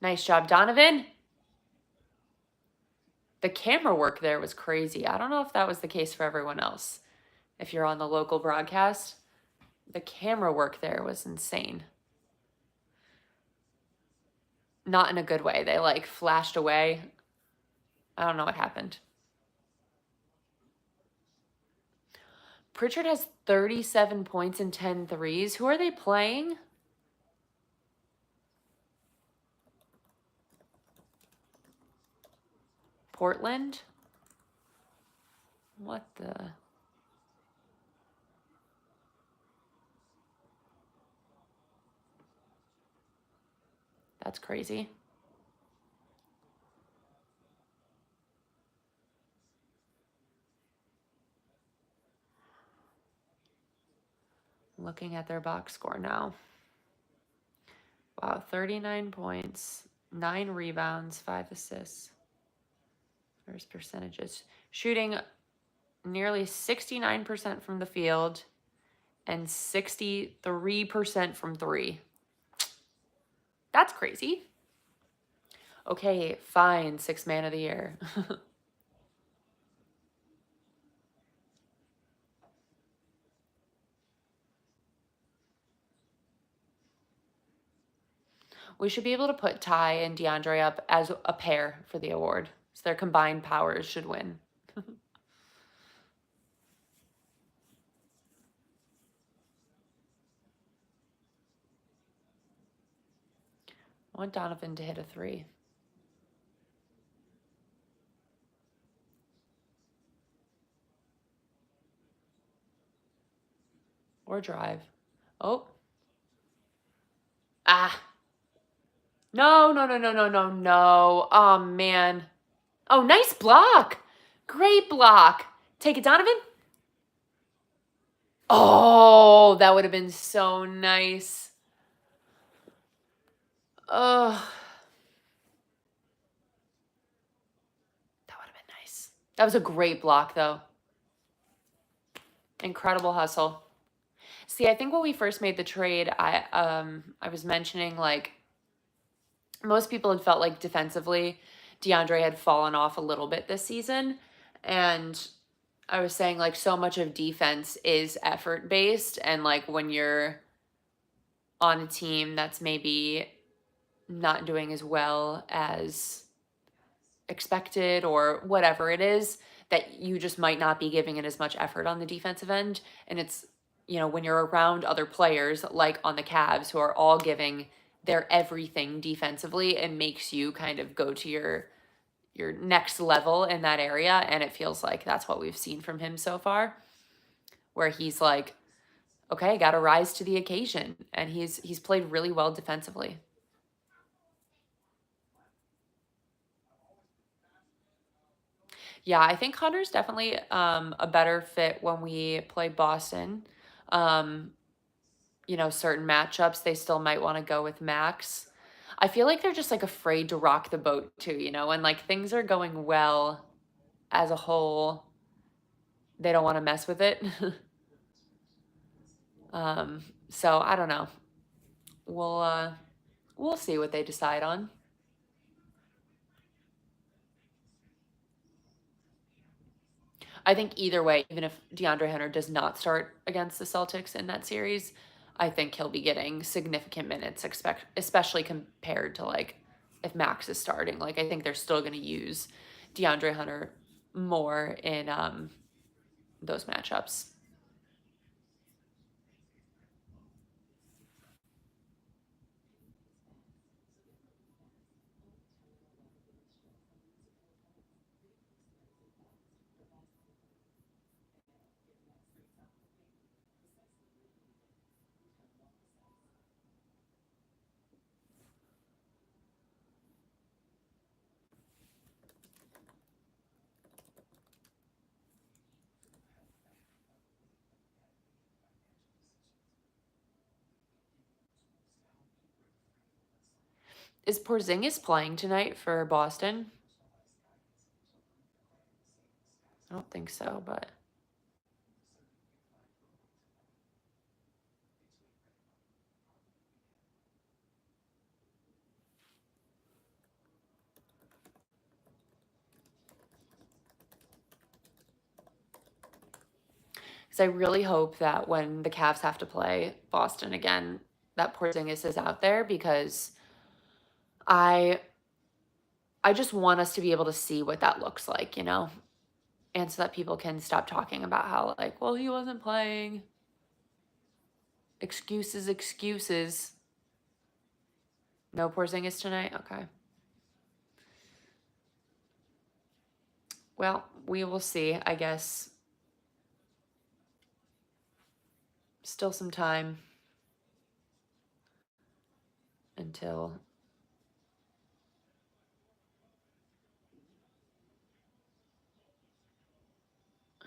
Nice job, Donovan. The camera work there was crazy. I don't know if that was the case for everyone else. If you're on the local broadcast, the camera work there was insane. Not in a good way. They like flashed away. I don't know what happened. Pritchard has 37 points and 10 threes. Who are they playing? Portland? What the? That's crazy. Looking at their box score now. Wow, 39 points, 9 rebounds, 5 assists. There's percentages. Shooting nearly 69% from the field and 63% from three. That's crazy. Okay, fine, 6th man of the year. We should be able to put Ty and DeAndre up as a pair for the award. So their combined powers should win. I want Donovan to hit a 3. Or drive. Oh. No, no, no, no, no, no, no. Oh, man. Oh, nice block. Great block. Take it, Donovan. Oh, that would have been so nice. Oh. That would have been nice. That was a great block, though. Incredible hustle. See, I think when we first made the trade, I was mentioning, like, most people had felt like defensively DeAndre had fallen off a little bit this season. And I was saying, like, so much of defense is effort based. And, like, when you're on a team that's maybe not doing as well as expected or whatever it is, that you just might not be giving it as much effort on the defensive end. And it's, when you're around other players like on the Cavs who are all giving their everything defensively, it makes you kind of go to your next level in that area. And it feels like that's what we've seen from him so far, where he's like, okay, got to rise to the occasion. And he's played really well defensively. Yeah, I think Hunter's definitely a better fit when we play Boston. Certain matchups, they still might want to go with Max. I feel like they're just like afraid to rock the boat too, and like things are going well as a whole. They don't want to mess with it. So I don't know. We'll see what they decide on. I think either way, even if DeAndre Hunter does not start against the Celtics in that series, I think he'll be getting significant minutes, especially compared to like if Max is starting. Like I think they're still going to use DeAndre Hunter more in those matchups. Is Porzingis playing tonight for Boston? I don't think so, but Because I really hope that when the Cavs have to play Boston again, that Porzingis is out there, because I I just want us to be able to see what that looks like, you know? And so that people can stop talking about how, like, well, he wasn't playing. Excuses, excuses. No Porzingis tonight? Okay. Well, we will see, I guess. Still some time until...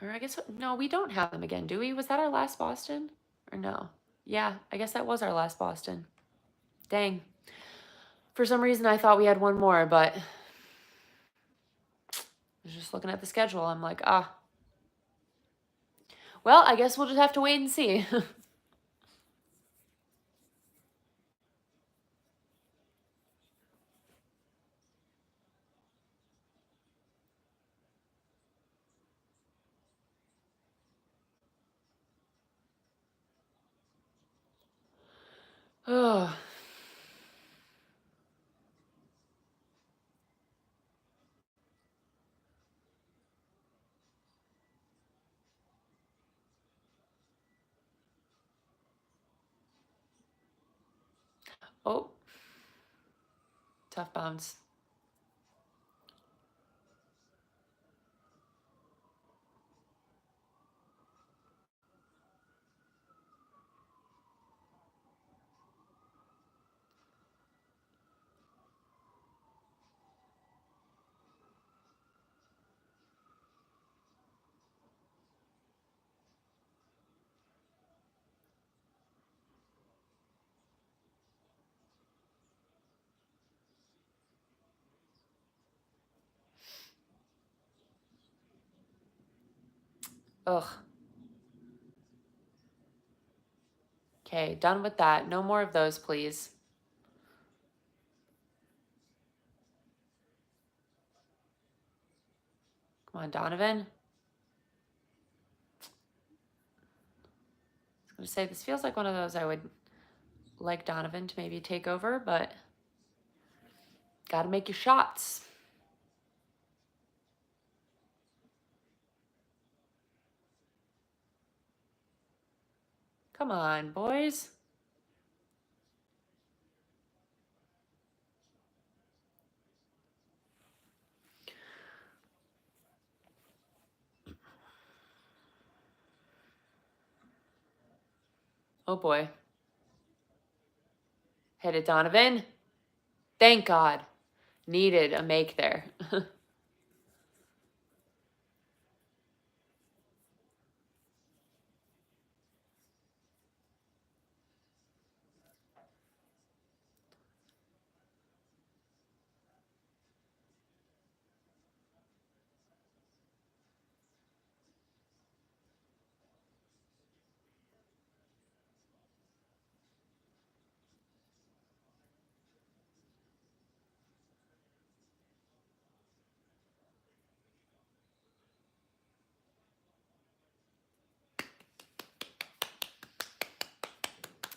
Or I guess, no, we don't have them again, do we? Was that our last Boston? Or no? Yeah, I guess that was our last Boston. Dang. For some reason, I thought we had one more, but I was just looking at the schedule. I'm like, ah. Well, I guess we'll just have to wait and see. Oh. Oh. Tough bounce. Ugh. Okay, done with that. No more of those, please. Come on, Donovan. I was going to say, this feels like one of those I would like Donovan to maybe take over, but got to make your shots. Come on, boys. Oh, boy. Hit it, Donovan. Thank God. Needed a make there.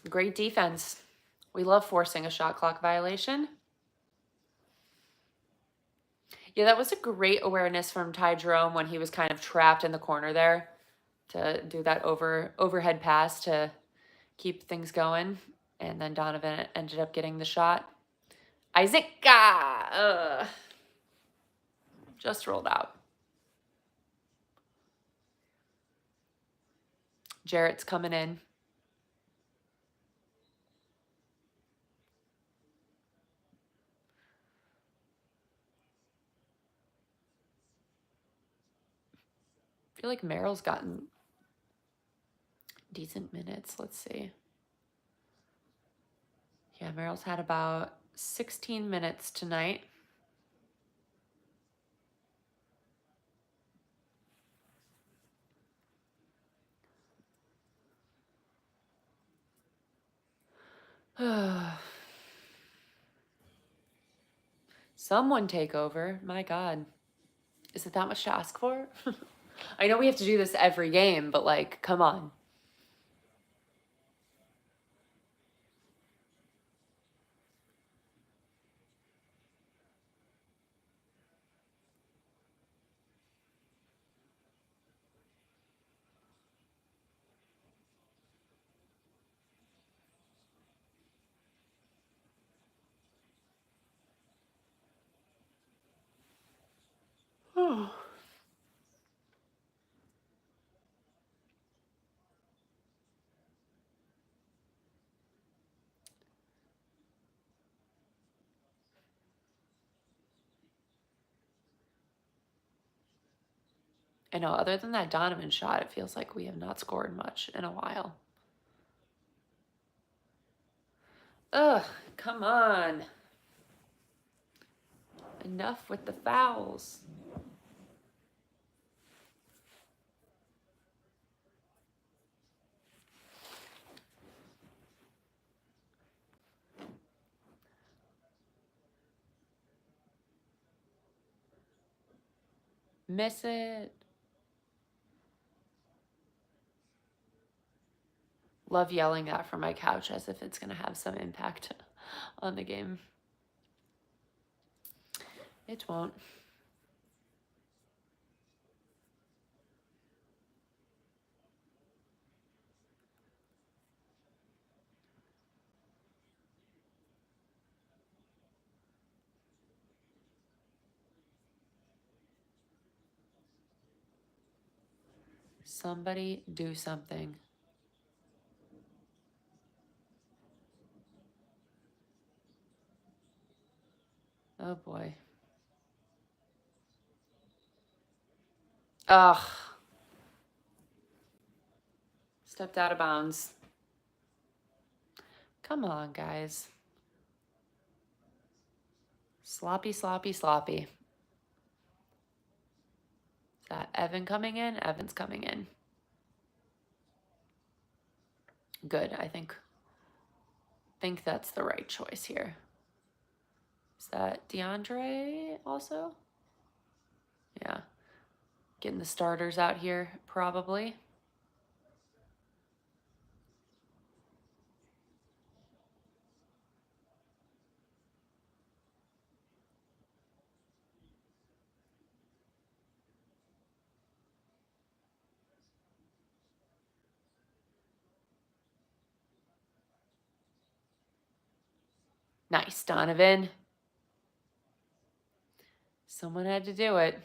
Great defense. We love forcing a shot clock violation. Yeah, that was a great awareness from Ty Jerome when he was kind of trapped in the corner there to do that overhead pass to keep things going. And then Donovan ended up getting the shot. Isaac just rolled out. Jarrett's coming in. I feel like Merrill's gotten decent minutes. Let's see. Yeah, Merrill's had about 16 minutes tonight. Someone take over. My God. Is it that much to ask for? I know we have to do this every game, but like, come on. I know, other than that Donovan shot, it feels like we have not scored much in a while. Ugh, come on. Enough with the fouls. Miss it. Love yelling that from my couch as if it's going to have some impact on the game. It won't. Somebody do something. Oh boy. Ugh. Stepped out of bounds. Come on, guys. Sloppy, sloppy, sloppy. Is that Evan coming in? Evan's coming in. Good, I think that's the right choice here. Is that DeAndre also? Yeah. Getting the starters out here, probably. Nice, Donovan. Someone had to do it.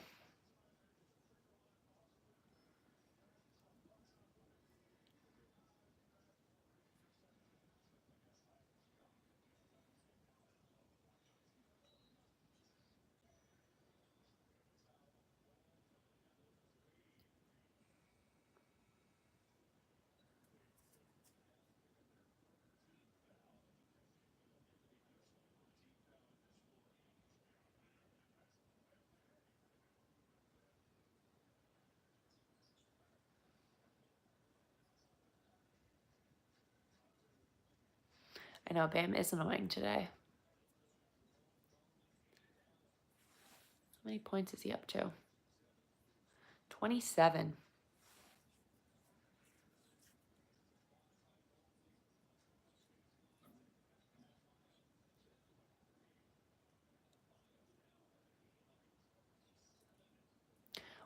I know Bam is annoying today. How many points is he up to? 27.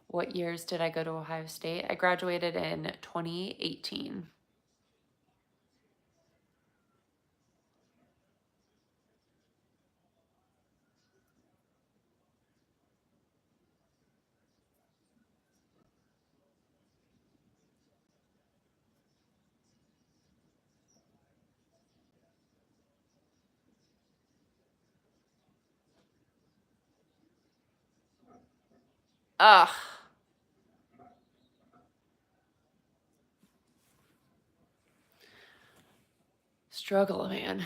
What years did I go to Ohio State? I graduated in 2018. Ugh. Struggle, man.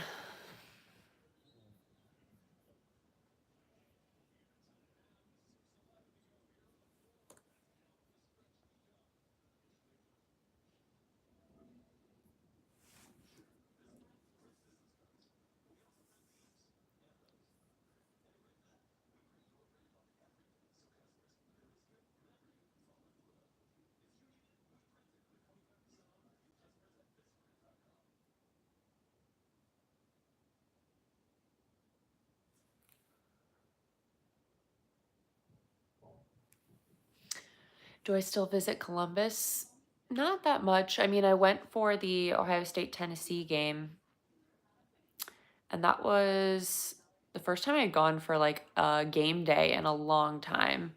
Do I still visit Columbus? Not that much. I mean, I went for the Ohio State Tennessee game, and that was the first time I had gone for like a game day in a long time.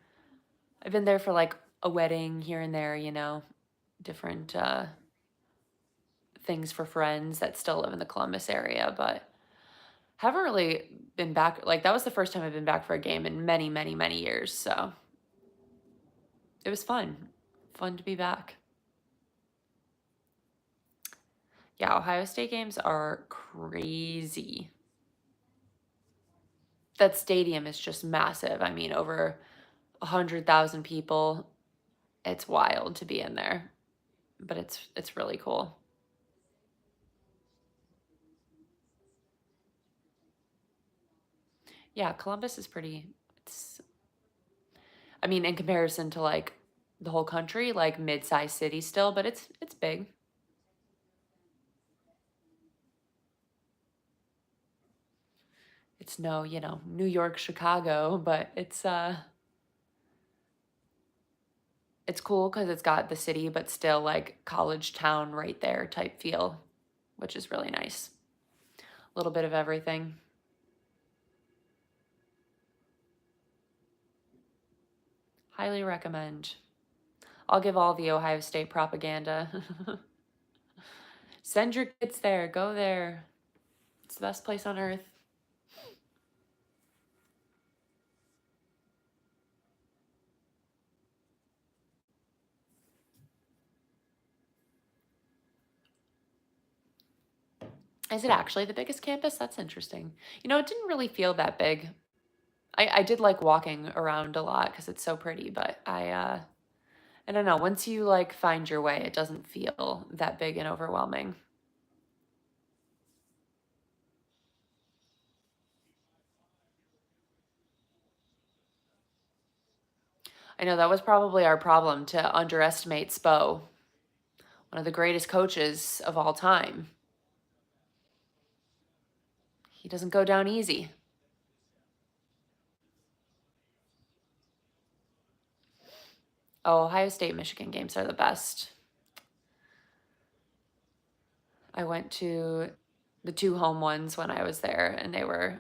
I've been there for like a wedding here and there, different things for friends that still live in the Columbus area, but haven't really been back. Like, that was the first time I've been back for a game in many, many, many years. So it was fun. Fun to be back. Yeah, Ohio State games are crazy. That stadium is just massive. I mean, over 100,000 people. It's wild to be in there, but it's really cool. Yeah, Columbus is pretty. It's I mean, in comparison to like the whole country, like mid-sized city still, but it's big. It's no, New York, Chicago, but it's cool because it's got the city, but still like college town right there type feel, which is really nice. A little bit of everything. Highly recommend. I'll give all the Ohio State propaganda. Send your kids there. Go there. It's the best place on earth. Is it actually the biggest campus? That's interesting. It didn't really feel that big. I did like walking around a lot because it's so pretty, but I don't know. Once you like find your way, it doesn't feel that big and overwhelming. I know that was probably our problem, to underestimate Spo, one of the greatest coaches of all time. He doesn't go down easy. Oh, Ohio State Michigan games are the best. I went to the two home ones when I was there, and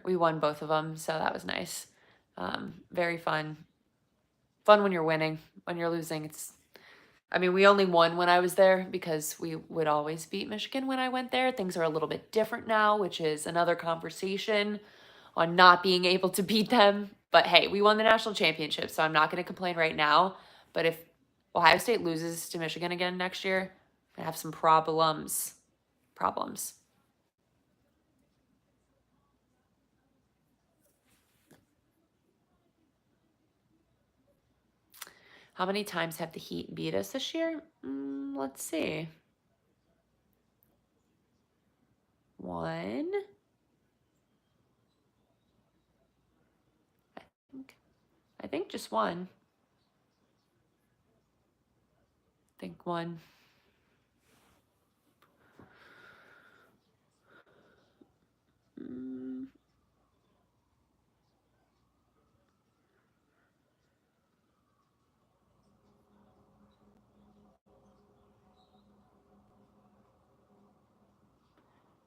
we won both of them, so that was nice. Very fun. Fun when you're winning. When you're losing, I mean, we only won when I was there because we would always beat Michigan when I went there. Things are a little bit different now, which is another conversation on not being able to beat them. But hey, we won the national championship, so I'm not going to complain right now. But if Ohio State loses to Michigan again next year, I have some problems. Problems. How many times have the Heat beat us this year? Let's see. One. I think. I think just one. I think one. Mm,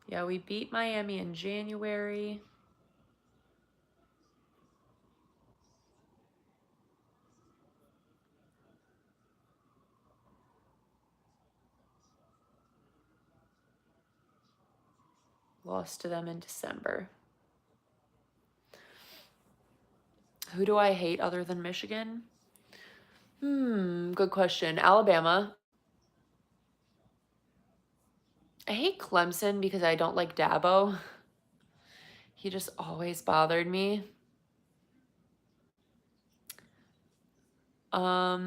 yeah, we beat Miami in January. Lost to them in December. Who do I hate other than Michigan? Good question. Alabama. I hate Clemson because I don't like Dabo. He just always bothered me. I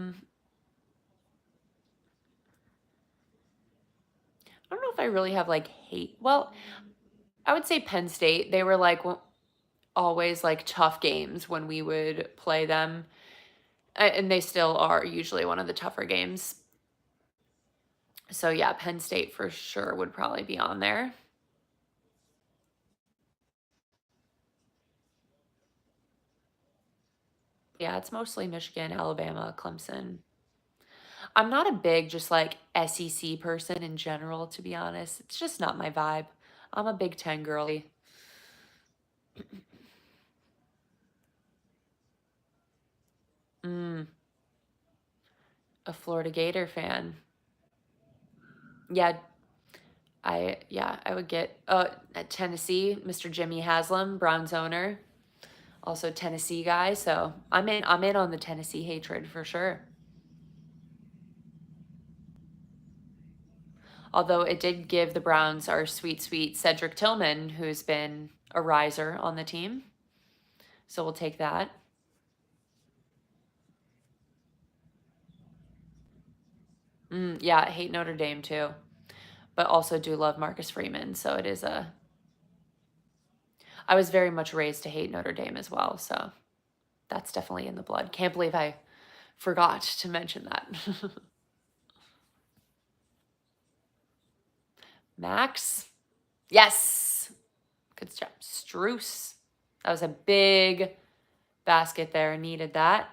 don't know if I really have like hate. Well, I would say Penn State. They were like always like tough games when we would play them. And they still are usually one of the tougher games. So yeah, Penn State for sure would probably be on there. Yeah, it's mostly Michigan, Alabama, Clemson. I'm not a big just like SEC person in general, to be honest. It's just not my vibe. I'm a Big Ten girly. Mm, a Florida Gator fan. Yeah, I would get at Tennessee, Mr. Jimmy Haslam, Browns owner, also Tennessee guy. So I'm in on the Tennessee hatred for sure. Although it did give the Browns our sweet, sweet Cedric Tillman, who's been a riser on the team. So we'll take that. Yeah, I hate Notre Dame too, but also do love Marcus Freeman. So it is a. I was very much raised to hate Notre Dame as well. So that's definitely in the blood. Can't believe I forgot to mention that. Max? Yes. Good job. Struce. That was a big basket there. Needed that.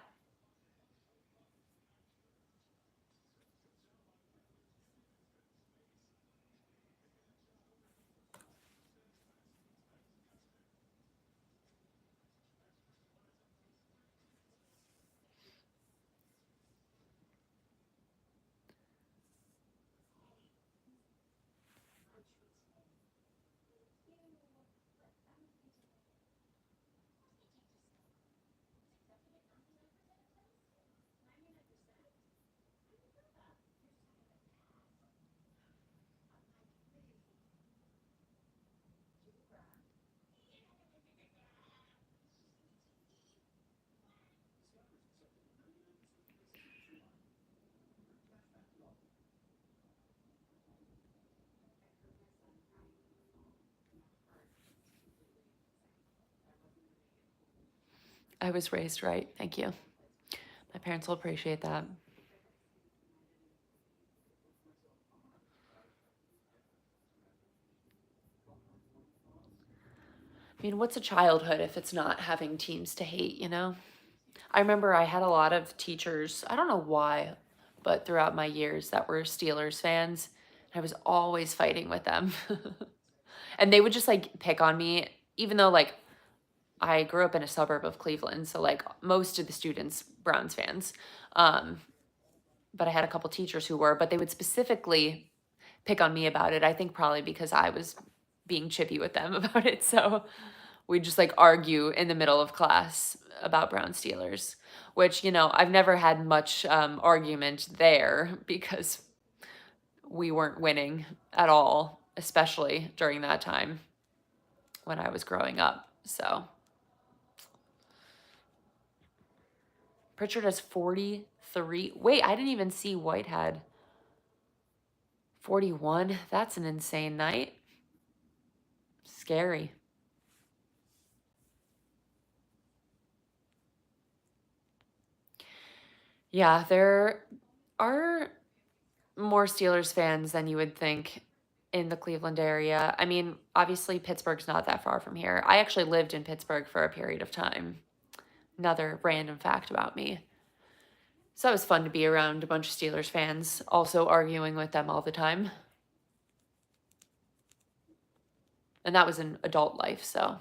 I was raised right. Thank you. My parents will appreciate that. I mean, what's a childhood if it's not having teams to hate, you know? I remember I had a lot of teachers, I don't know why, but throughout my years that were Steelers fans. I was always fighting with them. And they would just like pick on me, even though like I grew up in a suburb of Cleveland. So like most of the students, Browns fans. Um, but I had a couple teachers who were, but they would specifically pick on me about it. I think probably because I was being chippy with them about it. So we just like argue in the middle of class about Brown Steelers, which, I've never had much argument there because we weren't winning at all, especially during that time when I was growing up. So Pritchard has 43. Wait, I didn't even see Whitehead. 41. That's an insane night. Scary. Yeah, there are more Steelers fans than you would think in the Cleveland area. I mean, obviously, Pittsburgh's not that far from here. I actually lived in Pittsburgh for a period of time. Another random fact about me. So it was fun to be around a bunch of Steelers fans, also arguing with them all the time. And that was an adult life, so a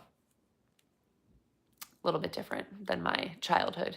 little bit different than my childhood.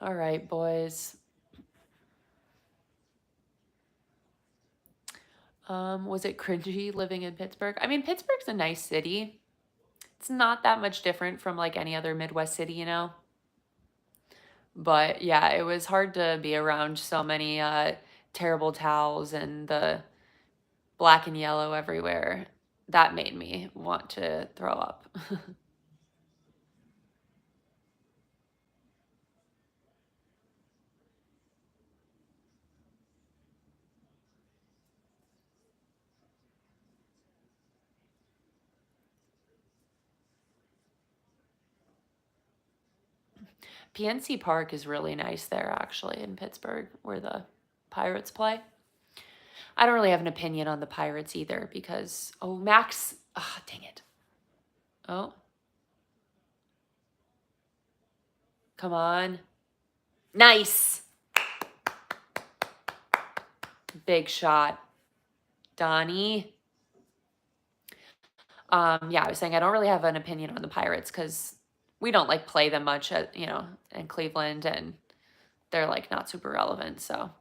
All right, boys. Was it cringy living in Pittsburgh? I mean, Pittsburgh's a nice city. It's not that much different from like any other Midwest city, you know? But yeah, it was hard to be around so many terrible towels and the black and yellow everywhere. That made me want to throw up. PNC Park is really nice there, actually, in Pittsburgh, where the Pirates play. I don't really have an opinion on the Pirates either because, oh, Max, ah, dang it. Oh, come on. Nice. Big shot. Donnie. Yeah, I was saying I don't really have an opinion on the Pirates because we don't like play them much at, in Cleveland, and they're like not super relevant. So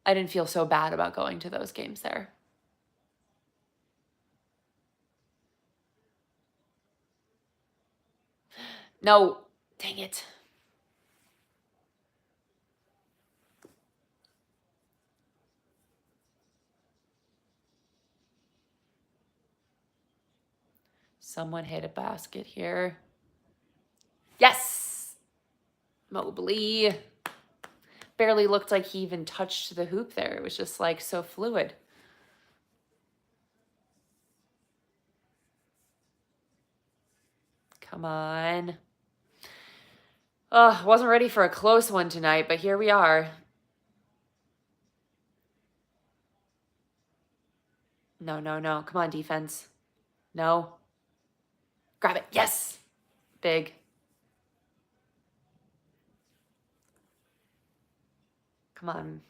I didn't feel so bad about going to those games there. No, dang it. Someone hit a basket here. Yes! Mobley. Barely looked like he even touched the hoop there. It was just like so fluid. Come on. Wasn't ready for a close one tonight, but here we are. No, no, no. Come on, defense. No. Grab it. Yes. Big. Come on.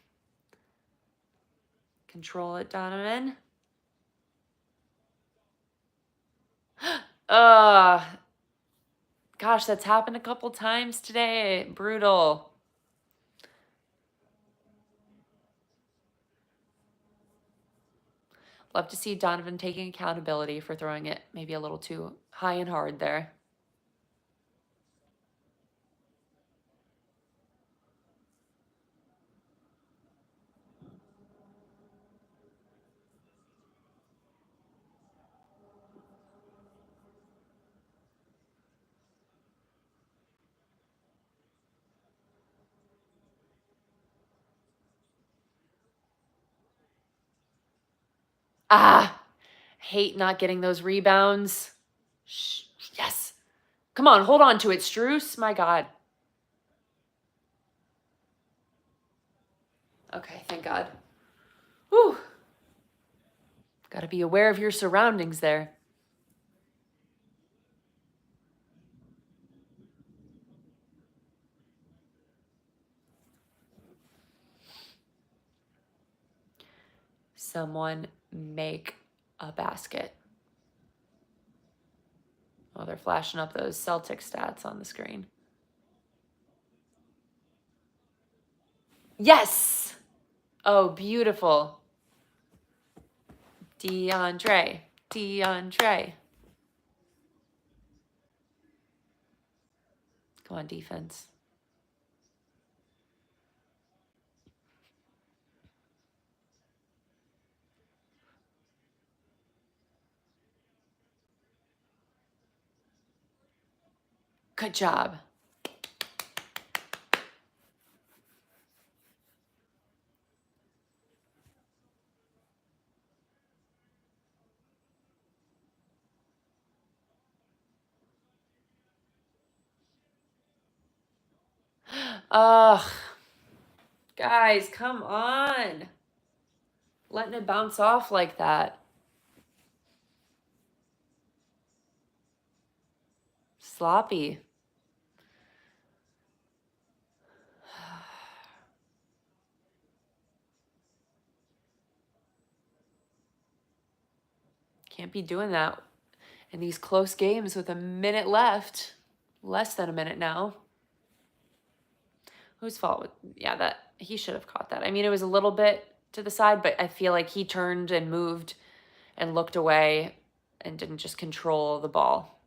Control it, Donovan. Gosh, that's happened a couple times today. Brutal. Love to see Donovan taking accountability for throwing it maybe a little too high and hard there. Ah, hate not getting those rebounds. Yes. Come on, hold on to it, Struce. My God. Okay, thank God. Whew. Got to be aware of your surroundings there. Someone make a basket. Oh, they're flashing up those Celtics stats on the screen. Yes! Oh, beautiful. DeAndre. Come on, defense. Good job. Ugh. Guys, come on. Letting it bounce off like that. Sloppy. Can't be doing that in these close games with a minute left. Less than a minute now. Whose fault? Yeah, that he should have caught that. I mean, it was a little bit to the side, but I feel like he turned and moved and looked away and didn't just control the ball.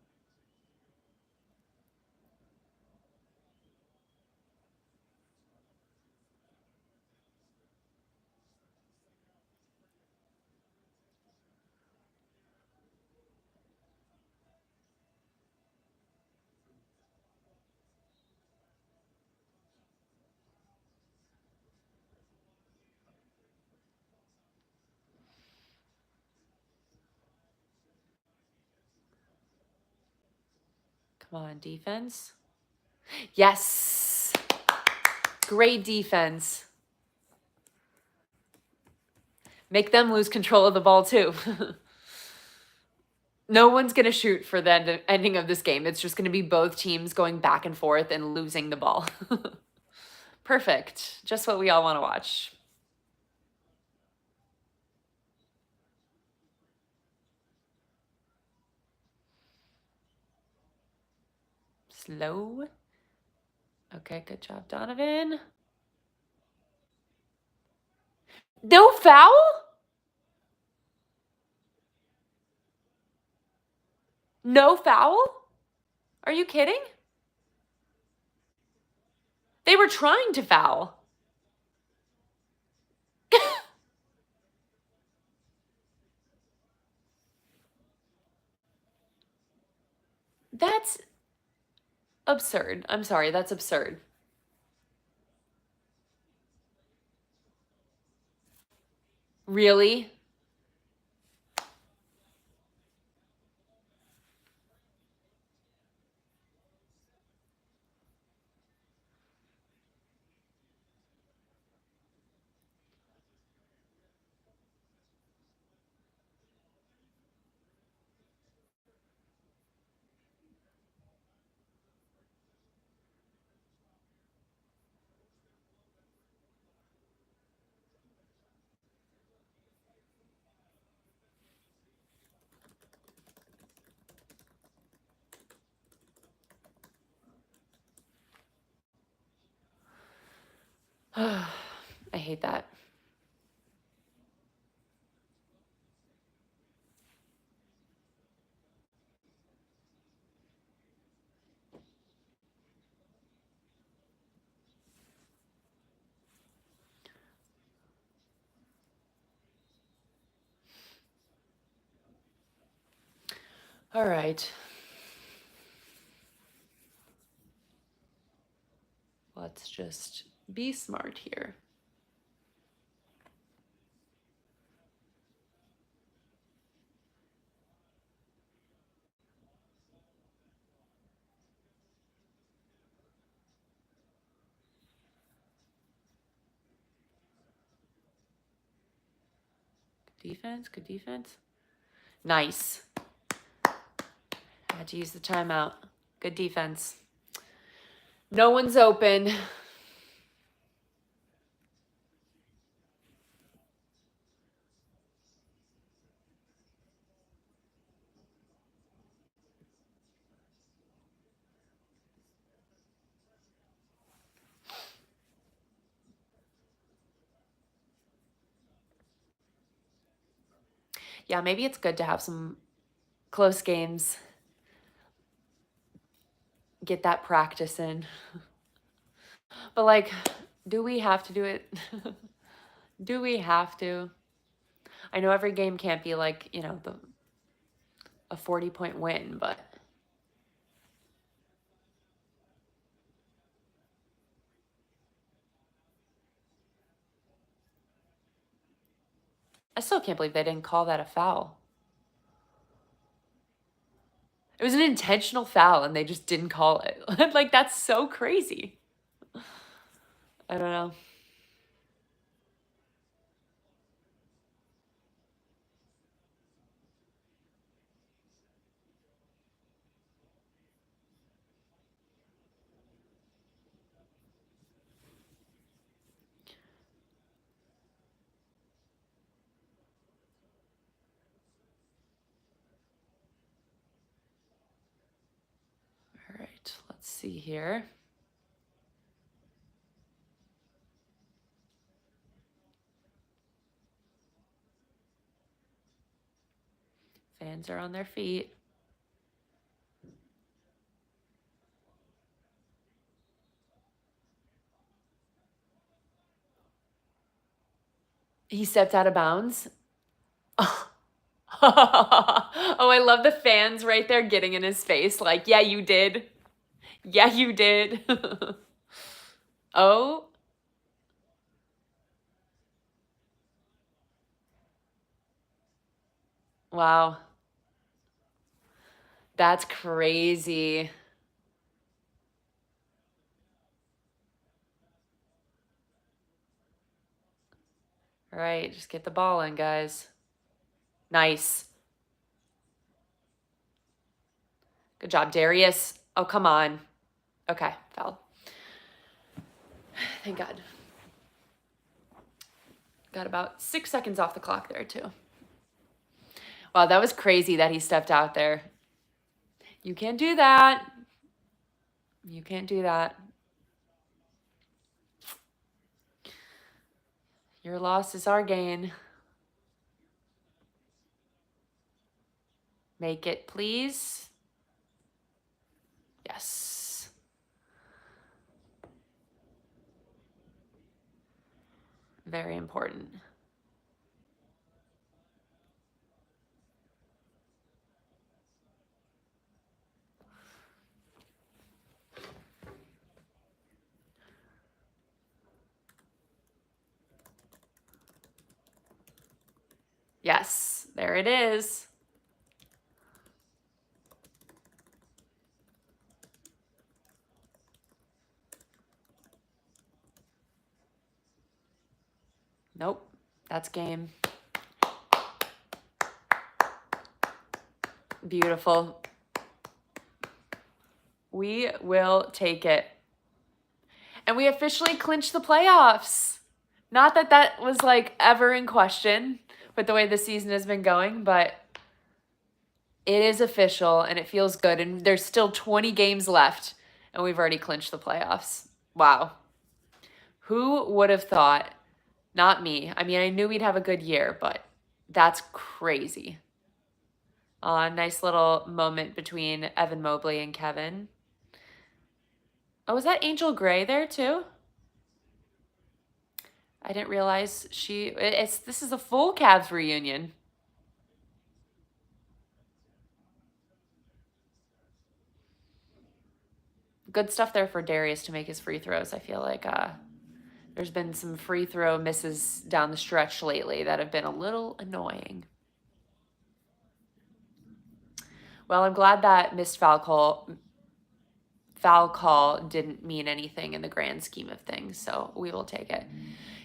Come on, defense. Yes. Great defense. Make them lose control of the ball too. No one's going to shoot for the ending of this game. It's just going to be both teams going back and forth and losing the ball. Perfect. Just what we all want to watch. Slow. Okay, good job, Donovan. No foul? No foul? Are you kidding? They were trying to foul. That's absurd. I'm sorry, that's absurd. Really? I hate that. All right. Let's just be smart here. Defense, good defense. Nice. Had to use the timeout. Good defense. No one's open. Yeah, maybe it's good to have some close games. Get that practice in. But like, do we have to do it? Do we have to? I know every game can't be like, a 40-point win, but I still can't believe they didn't call that a foul. It was an intentional foul and they just didn't call it. Like, that's so crazy. I don't know. All right, let's see here. Fans are on their feet. He stepped out of bounds. Oh, I love the fans right there getting in his face. Like, yeah, you did. Yeah, you did. Oh, wow. That's crazy. All right, just get the ball in, guys. Nice. Good job, Darius. Oh, come on. Okay, foul. Thank God. Got about 6 seconds off the clock there, too. Wow, that was crazy that he stepped out there. You can't do that. You can't do that. Your loss is our gain. Make it, please. Yes. Very important. Yes, there it is. Nope, that's game. Beautiful. We will take it. And we officially clinched the playoffs. Not that that was like ever in question with the way the season has been going, but it is official and it feels good. And there's still 20 games left and we've already clinched the playoffs. Wow. Who would have thought? Not me. I mean, I knew we'd have a good year, but that's crazy. Nice little moment between Evan Mobley and Kevin. Oh, was that Angel Gray there too? I didn't realize this is a full Cavs reunion. Good stuff there for Darius to make his free throws. I feel like there's been some free throw misses down the stretch lately that have been a little annoying. Well, I'm glad that missed foul call didn't mean anything in the grand scheme of things, so we will take it.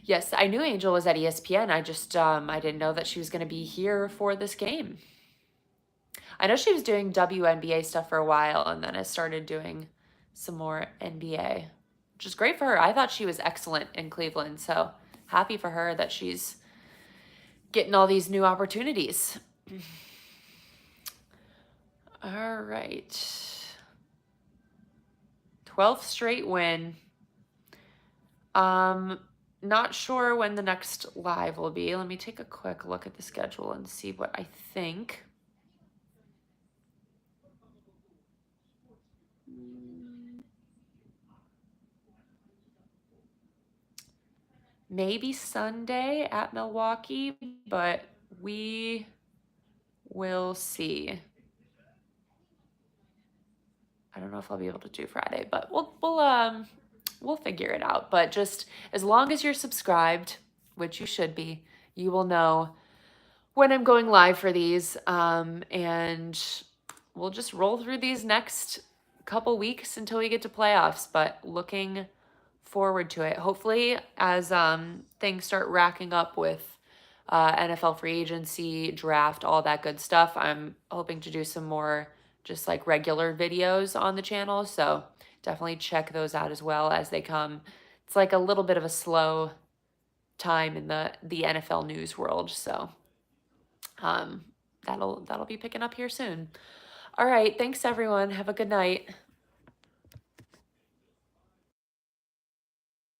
Yes, I knew Angel was at ESPN. I just I didn't know that she was going to be here for this game. I know she was doing WNBA stuff for a while and then has started doing some more NBA, which is great for her. I thought she was excellent in Cleveland, so happy for her that she's getting all these new opportunities. All right. 12th straight win. Not sure when the next live will be. Let me take a quick look at the schedule and see what I think. Maybe Sunday at Milwaukee, but we will see. I don't know if I'll be able to do Friday, but we'll figure it out. But just as long as you're subscribed, which you should be, you will know when I'm going live for these. And we'll just roll through these next couple weeks until we get to playoffs, but looking forward to it. Hopefully, as things start racking up with NFL free agency, draft, all that good stuff, I'm hoping to do some more just like regular videos on the channel. So definitely check those out as well as they come. It's like a little bit of a slow time in the NFL news world. So that'll be picking up here soon. All right. Thanks everyone. Have a good night.